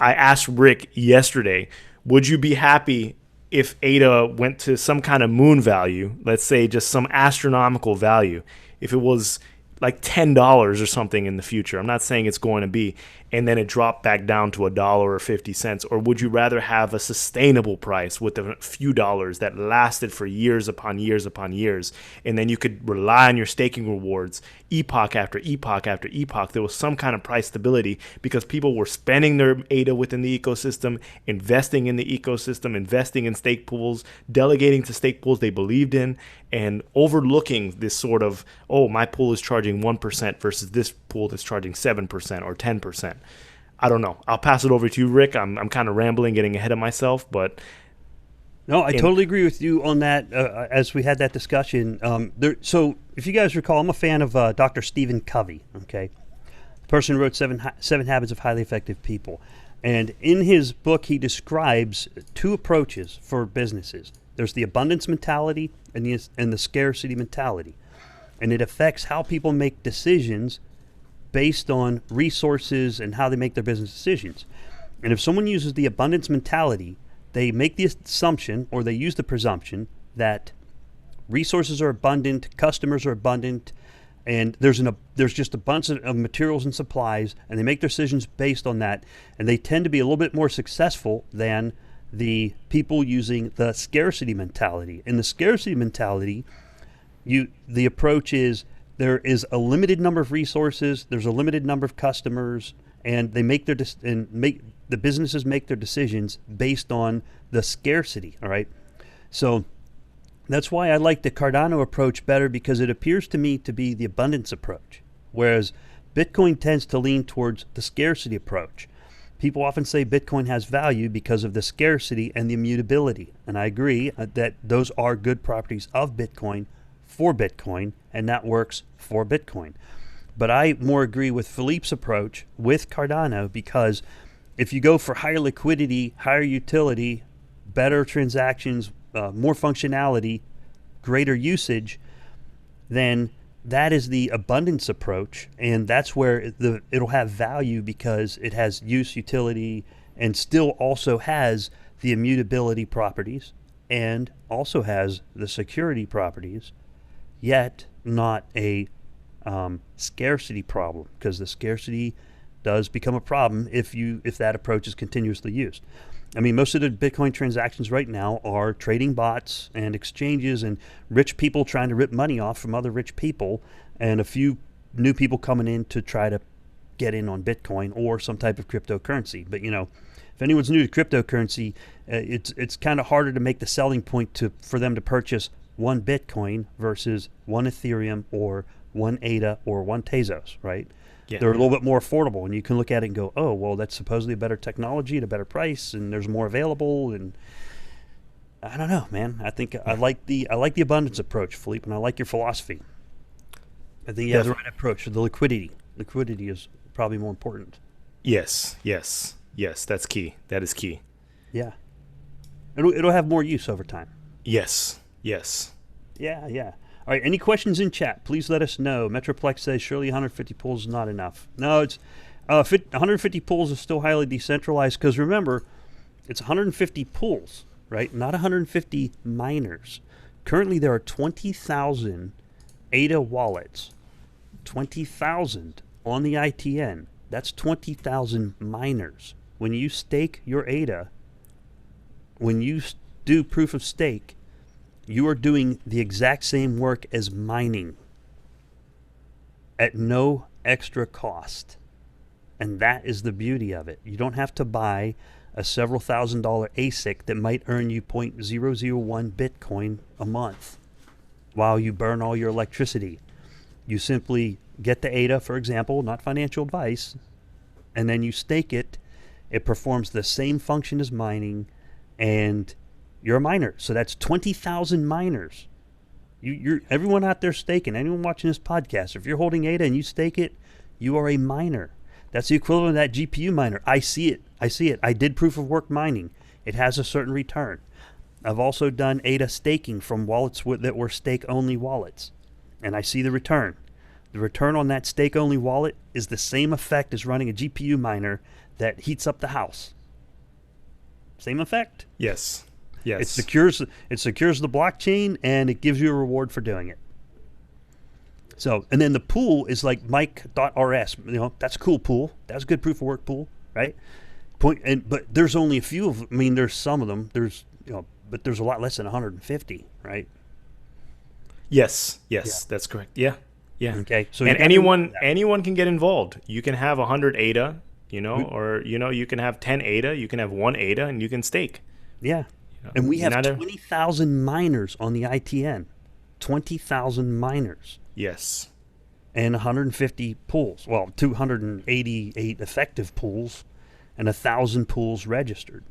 I asked Rick yesterday, would you be happy if ADA went to some kind of moon value, let's say just some astronomical value, if it was like $10 or something in the future? I'm not saying it's going to be, and then it dropped back down to $1.50, or would you rather have a sustainable price with a few dollars that lasted for years upon years upon years, and then you could rely on your staking rewards epoch after epoch after epoch? There was some kind of price stability because people were spending their ADA within the ecosystem, investing in the ecosystem, investing in stake pools, delegating to stake pools they believed in, and overlooking this sort of, oh, my pool is charging 1% versus this pool that's charging 7% or 10%. I don't know. I'll pass it over to you, Rick. I'm kind of rambling, getting ahead of myself, but no, I totally agree with you on that. As we had that discussion, so if you guys recall, I'm a fan of Dr. Stephen Covey. Okay, the person who wrote Seven Habits of Highly Effective People, and in his book he describes 2 approaches for businesses. There's the abundance mentality and the scarcity mentality, and it affects how people make decisions based on resources and how they make their business decisions. And if someone uses the abundance mentality, they make the assumption, or they use the presumption, that resources are abundant, customers are abundant, and there's just a bunch of materials and supplies, and they make their decisions based on that, and they tend to be a little bit more successful than the people using the scarcity mentality. In the scarcity mentality, the approach is there is a limited number of resources, there's a limited number of customers, and they make the businesses make their decisions based on the scarcity. All right, so that's why I like the Cardano approach better, because it appears to me to be the abundance approach, whereas Bitcoin tends to lean towards the scarcity approach. People often say Bitcoin has value because of the scarcity and the immutability, and I agree that those are good properties of Bitcoin for Bitcoin, and that works for Bitcoin. But I more agree with Philippe's approach with Cardano, because if you go for higher liquidity, higher utility, better transactions, more functionality, greater usage, then that is the abundance approach, and that's where it'll have value because it has use, utility, and still also has the immutability properties and also has the security properties yet not a scarcity problem, because the scarcity does become a problem if that approach is continuously used. I mean, most of the Bitcoin transactions right now are trading bots and exchanges and rich people trying to rip money off from other rich people, and a few new people coming in to try to get in on Bitcoin or some type of cryptocurrency. But if anyone's new to cryptocurrency, it's kind of harder to make the selling point for them to purchase one Bitcoin versus one Ethereum or one ADA or one Tezos, right? Yeah. They're a little bit more affordable, and you can look at it and go, oh, well, that's supposedly a better technology at a better price, and there's more available. And I don't know, man. I think I like the abundance approach, Philippe, and I like your philosophy. I think you have the right approach. The liquidity is probably more important. Yes. That's key. That is key. Yeah. It'll have more use over time. Yes. Yeah. All right, any questions in chat, please let us know. Metroplex says, surely 150 pools is not enough. No, it's 150 pools is still highly decentralized, because remember, it's 150 pools, right? Not 150 miners. Currently, there are 20,000 ADA wallets. 20,000 on the ITN. That's 20,000 miners. When you stake your ADA, when you do proof of stake, you are doing the exact same work as mining at no extra cost. And that is the beauty of it. You don't have to buy a several $1,000 ASIC that might earn you 0.001 Bitcoin a month while you burn all your electricity. You simply get the ADA, for example, not financial advice, and then you stake it. It performs the same function as mining, and you're a miner. So that's 20,000 miners. You're everyone out there staking, anyone watching this podcast, if you're holding ADA and you stake it, you are a miner. That's the equivalent of that GPU miner. I see it. I did proof of work mining. It has a certain return. I've also done ADA staking from wallets that were stake-only wallets, and I see the return. The return on that stake-only wallet is the same effect as running a GPU miner that heats up the house. Same effect. Yes. It secures the blockchain, and it gives you a reward for doing it. So, and then the pool is like Mike.rs. That's a cool pool. That's a good proof of work pool, right? But there's only a few of them. I mean, there's some of them. But there's a lot less than 150, right? Yes, that's correct. Yeah. Okay. So and anyone can get involved. You can have 100 ADA, or you can have 10 ADA, you can have 1 ADA, and you can stake. Yeah. And we have 20,000 miners on the ITN. 20,000 miners. Yes. And 150 pools. Well, 288 effective pools and 1,000 pools registered.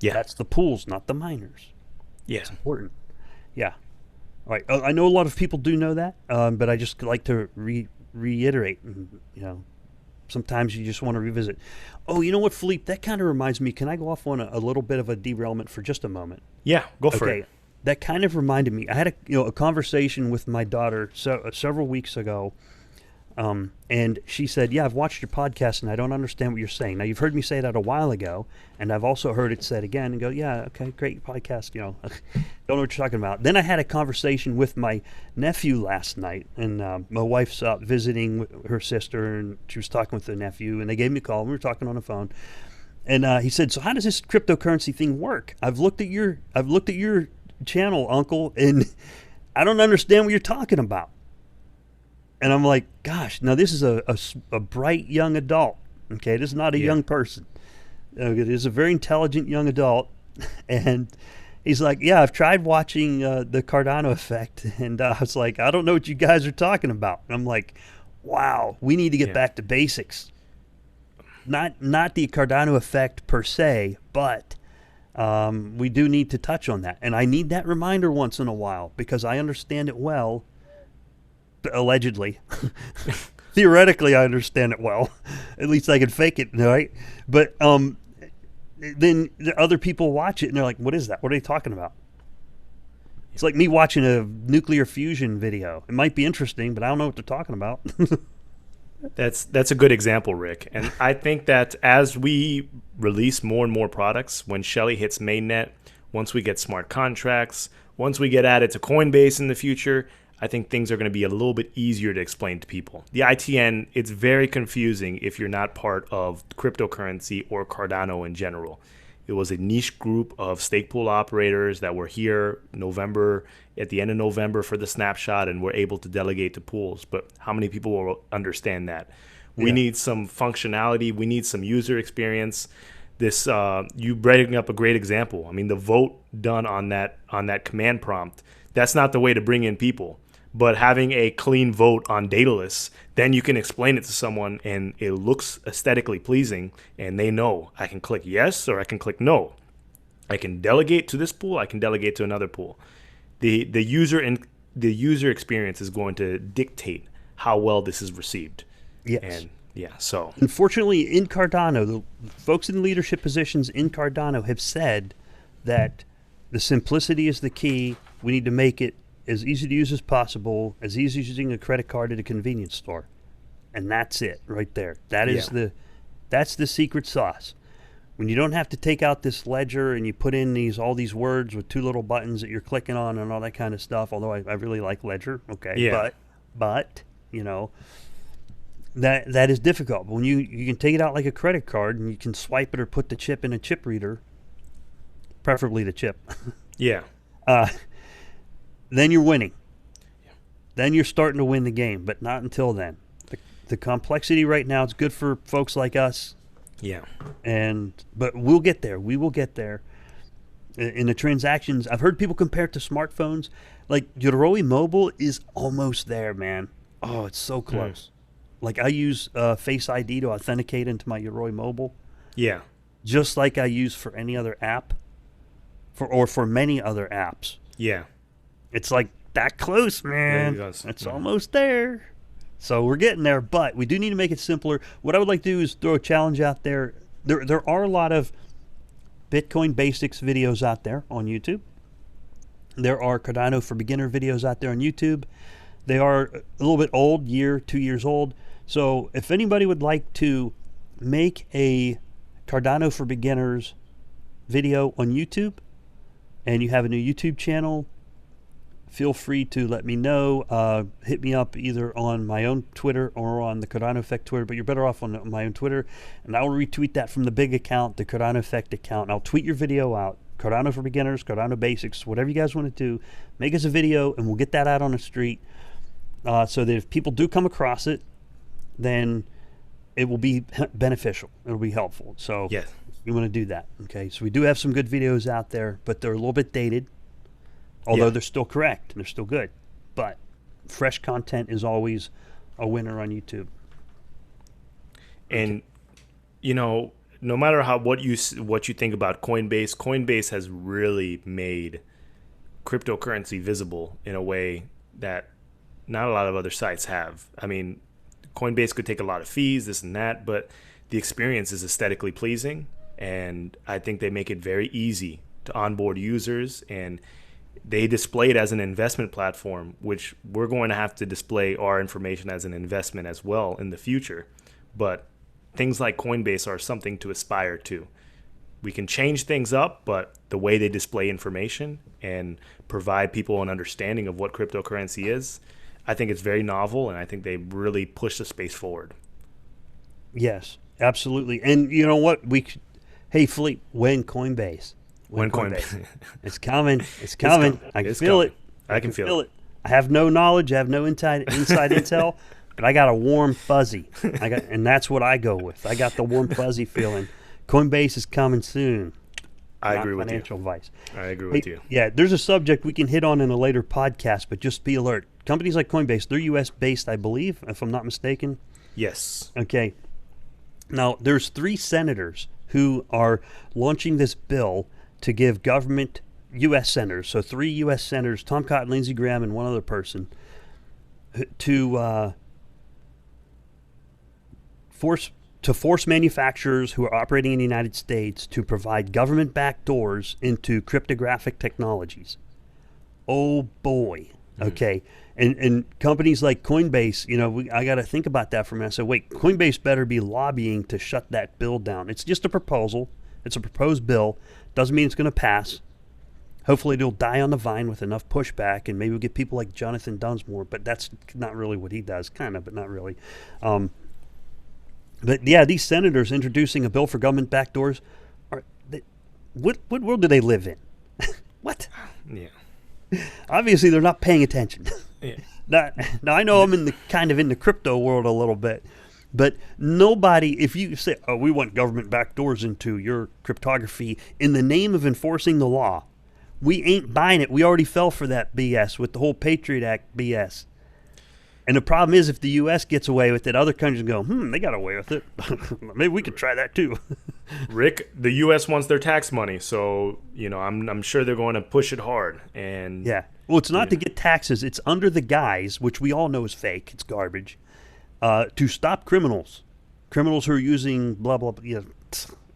Yeah. That's the pools, not the miners. Yeah. It's important. Yeah. All right. I know a lot of people do know that, but I just like to reiterate, sometimes you just want to revisit. Oh, you know what, Philippe? That kind of reminds me. Can I go off on a little bit of a derailment for just a moment? Yeah, go for it. That kind of reminded me. I had a conversation with my daughter several weeks ago, and she said, "Yeah, I've watched your podcast, and I don't understand what you're saying." Now, you've heard me say that a while ago, and I've also heard it said again. And go, "Yeah, okay, great podcast." Don't know what you're talking about. Then I had a conversation with my nephew last night, and my wife's up visiting her sister, and she was talking with the nephew, and they gave me a call, and we were talking on the phone. And he said, "So how does this cryptocurrency thing work? I've looked at your channel, Uncle, and I don't understand what you're talking about." And I'm like, gosh, now this is a bright young adult. Okay, this is not a young person. It is a very intelligent young adult. And he's like, yeah, I've tried watching the Cardano effect. And I was like, I don't know what you guys are talking about. And I'm like, wow, we need to get back to basics. Not the Cardano effect per se, but we do need to touch on that. And I need that reminder once in a while, because I understand it well. Allegedly. Theoretically, I understand it well. At least I can fake it, right? But then the other people watch it, and they're like, what is that? What are they talking about? It's like me watching a nuclear fusion video. It might be interesting, but I don't know what they're talking about. That's a good example, Rick. And I think that as we release more and more products, when Shelley hits mainnet, once we get smart contracts, once we get added to Coinbase in the future, I think things are going to be a little bit easier to explain to people. The ITN, it's very confusing if you're not part of cryptocurrency or Cardano in general. It was a niche group of stake pool operators that were here at the end of November for the snapshot, and were able to delegate to pools. But how many people will understand that? We need some functionality. We need some user experience. You bring up a great example. I mean, the vote done on that command prompt, that's not the way to bring in people. But having a clean vote on dataless, then you can explain it to someone and it looks aesthetically pleasing, and they know I can click yes or I can click no. I can delegate to this pool, I can delegate to another pool. The user experience is going to dictate how well this is received. Yes. And so unfortunately in Cardano, the folks in leadership positions in Cardano have said that the simplicity is the key. We need to make it as easy to use as possible, as easy as using a credit card at a convenience store. And that's it right there. That is that's the secret sauce. When you don't have to take out this ledger and you put in all these words with two little buttons that you're clicking on and all that kind of stuff, although I really like ledger, okay. Yeah. But you know, that is difficult. But when you can take it out like a credit card and you can swipe it or put the chip in a chip reader, preferably the chip. Yeah. Then you're winning. Then you're starting to win the game, but not until then. The complexity right now is good for folks like us. Yeah. But we'll get there. We will get there. In the transactions, I've heard people compare it to smartphones. Like Yoroi Mobile is almost there, man. Oh, it's so close. Like I use Face ID to authenticate into my Yoroi Mobile. Yeah. Just like I use for any other app, for many other apps. Yeah. It's like that close, man. It's almost there. So we're getting there, but we do need to make it simpler. What I would like to do is throw a challenge out there. There are a lot of Bitcoin basics videos out there on YouTube. There are Cardano for beginner videos out there on YouTube. They are a little bit old, 2 years old. So if anybody would like to make a Cardano for beginners video on YouTube, and you have a new YouTube channel, feel free to let me know. Hit me up either on my own Twitter or on the Cardano Effect Twitter, but you're better off on my own Twitter. And I will retweet that from the big account, the Cardano Effect account. And I'll tweet your video out. Cardano for beginners, Cardano basics, whatever you guys want to do. Make us a video and we'll get that out on the street so that if people do come across it, then it will be beneficial. It'll be helpful. So yes, you want to do that. Okay. So we do have some good videos out there, but they're a little bit dated. Although they're still correct and they're still good. But fresh content is always a winner on YouTube. And, no matter what you think about Coinbase has really made cryptocurrency visible in a way that not a lot of other sites have. I mean, Coinbase could take a lot of fees, this and that, but the experience is aesthetically pleasing. And I think they make it very easy to onboard users, and they display it as an investment platform, which we're going to have to display our information as an investment as well in the future. But things like Coinbase are something to aspire to. We can change things up, but the way they display information and provide people an understanding of what cryptocurrency is, I think it's very novel, and I think they really push the space forward. Yes, absolutely. And you know what? Hey, Philippe, when Coinbase? When Coinbase. It's coming. It's coming. I can feel it. I can feel it. I have no knowledge. I have no inside intel, but I got a warm fuzzy. And that's what I go with. I got the warm fuzzy feeling. Coinbase is coming soon. I agree with you. Financial advice. I agree with you. Yeah, there's a subject we can hit on in a later podcast, but just be alert. Companies like Coinbase, they're U.S. based, I believe, if I'm not mistaken. Yes. Okay. Now, there's 3 senators who are launching this bill to give government, U.S. senators, so 3 U.S. senators, Tom Cotton, Lindsey Graham, and one other person, to force manufacturers who are operating in the United States to provide government backdoors into cryptographic technologies. Oh boy. Okay. And companies like Coinbase, I got to think about that for a minute. So wait, Coinbase better be lobbying to shut that bill down. It's just a proposal. It's a proposed bill. Doesn't mean it's going to pass. Hopefully it'll die on the vine with enough pushback, and maybe we'll get people like Jonathan Dunsmore, but that's not really what he does, kind of, but not really. But yeah, these senators introducing a bill for government backdoors, what world do they live in? What? Yeah. Obviously they're not paying attention. Yeah. Now I know I'm in the crypto world a little bit, but nobody, if you say, oh, we want government backdoors into your cryptography in the name of enforcing the law, we ain't buying it. We already fell for that BS with the whole Patriot Act BS. And the problem is, if the U.S. gets away with it, other countries go, they got away with it. Maybe we could try that too. Rick, the U.S. wants their tax money, so I'm sure they're going to push it hard. And yeah, well, it's not to get taxes. It's under the guise, which we all know is fake. It's garbage. To stop criminals who are using blah blah blah. Yeah,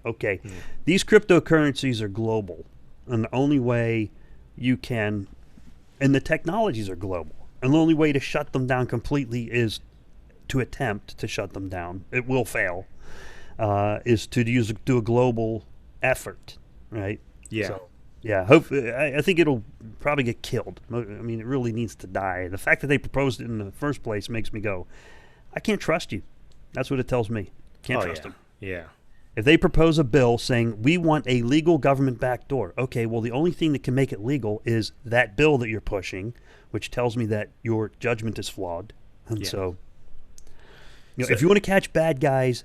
okay, these cryptocurrencies are global, and the only way you can, and the technologies are global. And the only way to shut them down completely is to attempt to shut them down. It will fail. Is to do a global effort, right? Yeah. So, yeah. Hopefully, I think it'll probably get killed. I mean, it really needs to die. The fact that they proposed it in the first place makes me go, I can't trust you. That's what it tells me. Can't trust them. Yeah. If they propose a bill saying we want a legal government backdoor, okay, well, the only thing that can make it legal is that bill that you're pushing, which tells me that your judgment is flawed. And so if you want to catch bad guys,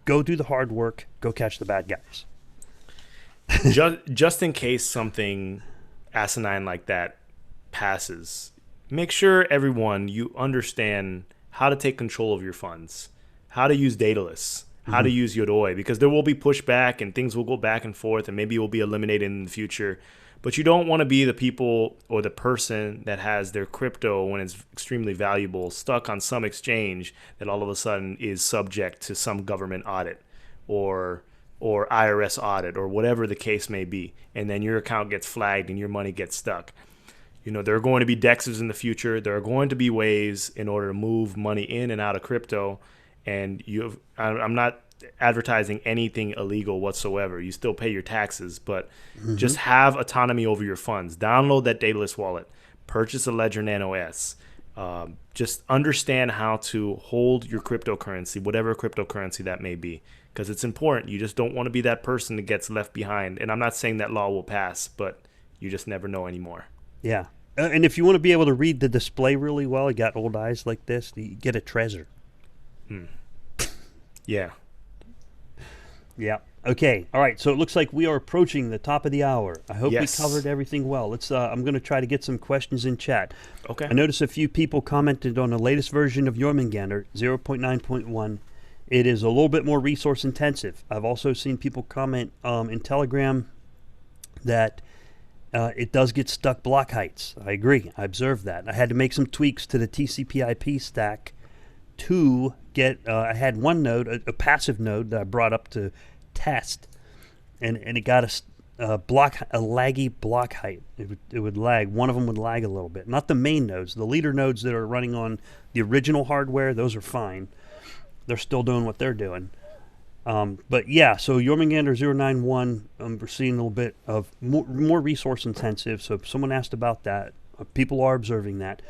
go do the hard work. Go catch the bad guys. just in case something asinine like that passes, make sure you understand how to take control of your funds, how to use Daedalus, how to use Yoroi, because there will be pushback and things will go back and forth and maybe it will be eliminated in the future. But you don't want to be the people or the person that has their crypto, when it's extremely valuable, stuck on some exchange that all of a sudden is subject to some government audit or IRS audit or whatever the case may be. And then your account gets flagged and your money gets stuck. There are going to be DEXs in the future. There are going to be ways in order to move money in and out of crypto. And I'm not advertising anything illegal whatsoever. You still pay your taxes, but just have autonomy over your funds. Download that Daedalus wallet. Purchase a Ledger Nano S. Just understand how to hold your cryptocurrency, whatever cryptocurrency that may be, because it's important. You just don't want to be that person that gets left behind. And I'm not saying that law will pass, but you just never know anymore. Yeah. And if you want to be able to read the display really well, you got old eyes like this, you get a Trezor. Yeah. Yeah. Okay. All right. So it looks like we are approaching the top of the hour. I hope we covered everything well. Let's. I'm going to try to get some questions in chat. Okay. I noticed a few people commented on the latest version of Jormungandr 0.9.1. It is a little bit more resource intensive. I've also seen people comment in Telegram that it does get stuck block heights. I agree. I observed that. I had to make some tweaks to the TCP/IP stack to get. I had one node, a passive node that I brought up to test, and it got a laggy block height. It would lag. One of them would lag a little bit. Not the main nodes. The leader nodes that are running on the original hardware, those are fine. They're still doing what they're doing. But yeah, so Jormungandr 091, we're seeing a little bit of more resource intensive. So if someone asked about that, people are observing that.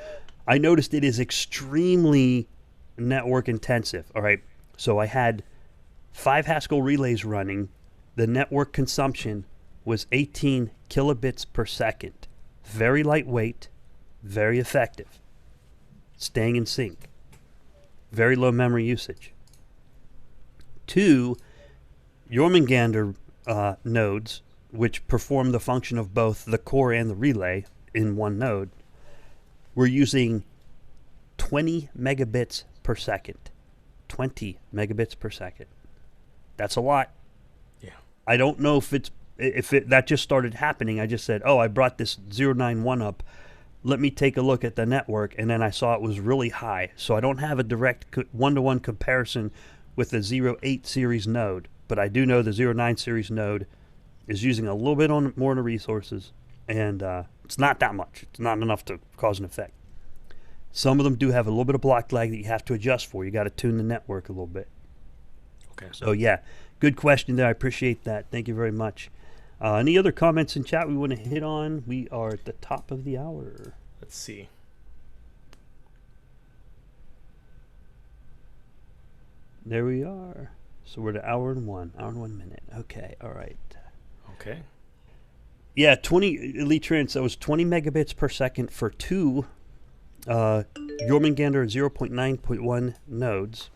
I noticed it is extremely network intensive. All right, so I had 5 Haskell relays running. The network consumption was 18 kilobits per second. Very lightweight, very effective. Staying in sync. Very low memory usage. 2 Jormungandr nodes, which perform the function of both the core and the relay in one node, we're using 20 megabits per second. 20 megabits per second. That's a lot. Yeah. I don't know if that just started happening. I just said, I brought this 091 up. Let me take a look at the network, and then I saw it was really high. So I don't have a direct one-to-one comparison with the 08 series node, but I do know the 09 series node is using a little bit more on the resources, and it's not that much. It's not enough to cause an effect. Some of them do have a little bit of block lag that you have to adjust for. You got to tune the network a little bit. Okay. So yeah, good question there. I appreciate that. Thank you very much. Any other comments in chat we want to hit on? We are at the top of the hour. Let's see. There we are. So we're at hour and one minute. Okay, all right. Okay. Yeah, 20 Elite Trends, that was 20 megabits per second for two Jormungandr 0.9.1 nodes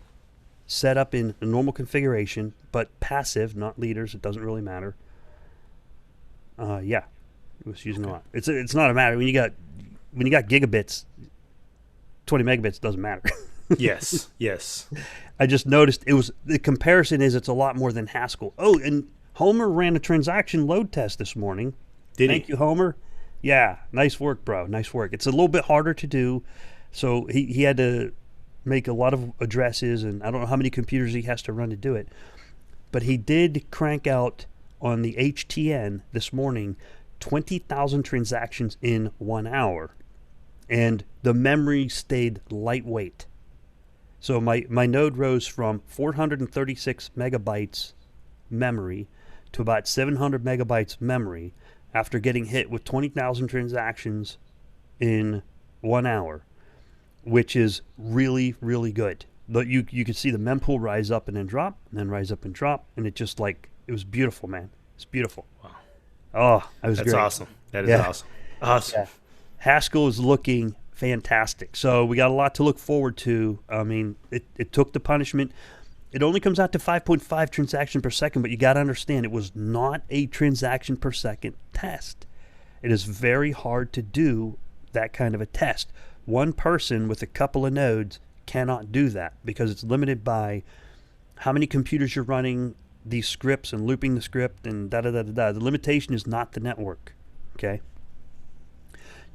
set up in a normal configuration, but passive, not leaders. It doesn't really matter. Yeah, it was using a lot. It's not a matter when you got gigabits. 20 megabits doesn't matter. Yes. Yes. I just noticed the comparison is it's a lot more than Haskell. Oh, and Homer ran a transaction load test this morning. Thank you, Homer. Yeah, nice work, bro. Nice work. It's a little bit harder to do, so he had to make a lot of addresses, and I don't know how many computers he has to run to do it. But he did crank out on the HTN this morning 20,000 transactions in 1 hour, and the memory stayed lightweight. So my node rose from 436 megabytes memory to about 700 megabytes memory after getting hit with 20,000 transactions in 1 hour, which is really, really good. But you could see the mempool rise up and then drop, and then rise up and drop, and it was beautiful, man. It's beautiful. Wow. Oh, that's great. Awesome. That is awesome. Awesome. Yeah. Haskell is looking fantastic. So we got a lot to look forward to. I mean, it took the punishment. It only comes out to 5.5 transaction per second, but you got to understand it was not a transaction per second test. It is very hard to do that kind of a test. One person with a couple of nodes cannot do that because it's limited by how many computers you're running these scripts and looping the script and da-da-da-da-da. The limitation is not the network, okay?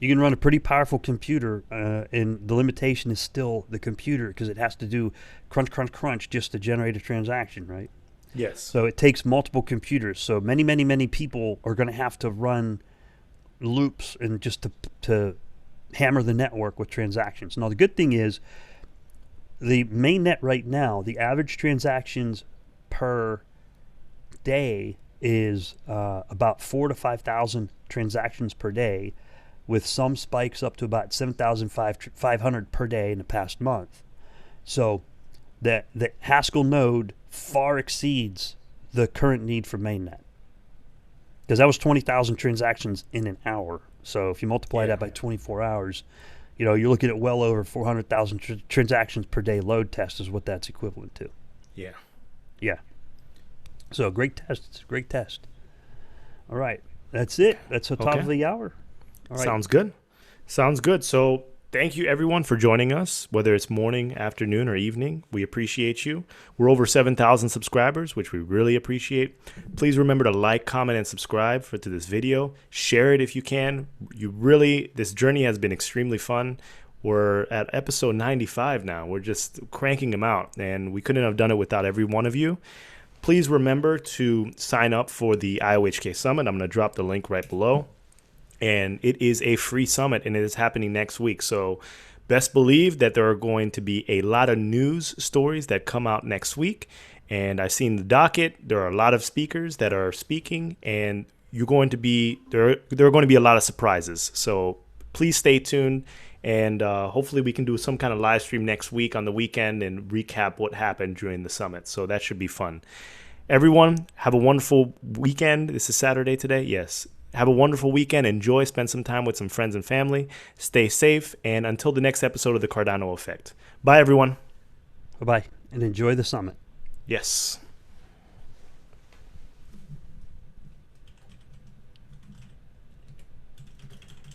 You can run a pretty powerful computer, and the limitation is still the computer because it has to do crunch, crunch, crunch just to generate a transaction, right? Yes. So it takes multiple computers. So many, many, many people are going to have to run loops and just to hammer the network with transactions. Now, the good thing is the mainnet right now, the average transactions per day is about 4,000 to 5,000 transactions per day, with some spikes up to about 7,500 per day in the past month. So the Haskell node far exceeds the current need for mainnet, because that was 20,000 transactions in an hour. So if you multiply that by 24 hours, you're looking at well over 400,000 transactions per day load test is what that's equivalent to. Yeah. Yeah. So great test. It's a great test. All right. That's it. That's the top of the hour. All right. Sounds good. Sounds good. So thank you, everyone, for joining us, whether it's morning, afternoon, or evening. We appreciate you. We're over 7,000 subscribers, which we really appreciate. Please remember to like, comment, and subscribe to this video. Share it if you can. This journey has been extremely fun. We're at episode 95 now. We're just cranking them out, and we couldn't have done it without every one of you. Please remember to sign up for the IOHK Summit. I'm going to drop the link right below. And it is a free summit, and it is happening next week. So best believe that there are going to be a lot of news stories that come out next week. And I've seen the docket. There are a lot of speakers that are speaking, and there are going to be a lot of surprises. So please stay tuned, and hopefully we can do some kind of live stream next week on the weekend and recap what happened during the summit. So that should be fun. Everyone, have a wonderful weekend. This is Saturday today. Yes. Have a wonderful weekend. Enjoy. Spend some time with some friends and family. Stay safe. And until the next episode of The Cardano Effect. Bye, everyone. Bye-bye. And enjoy the summit. Yes.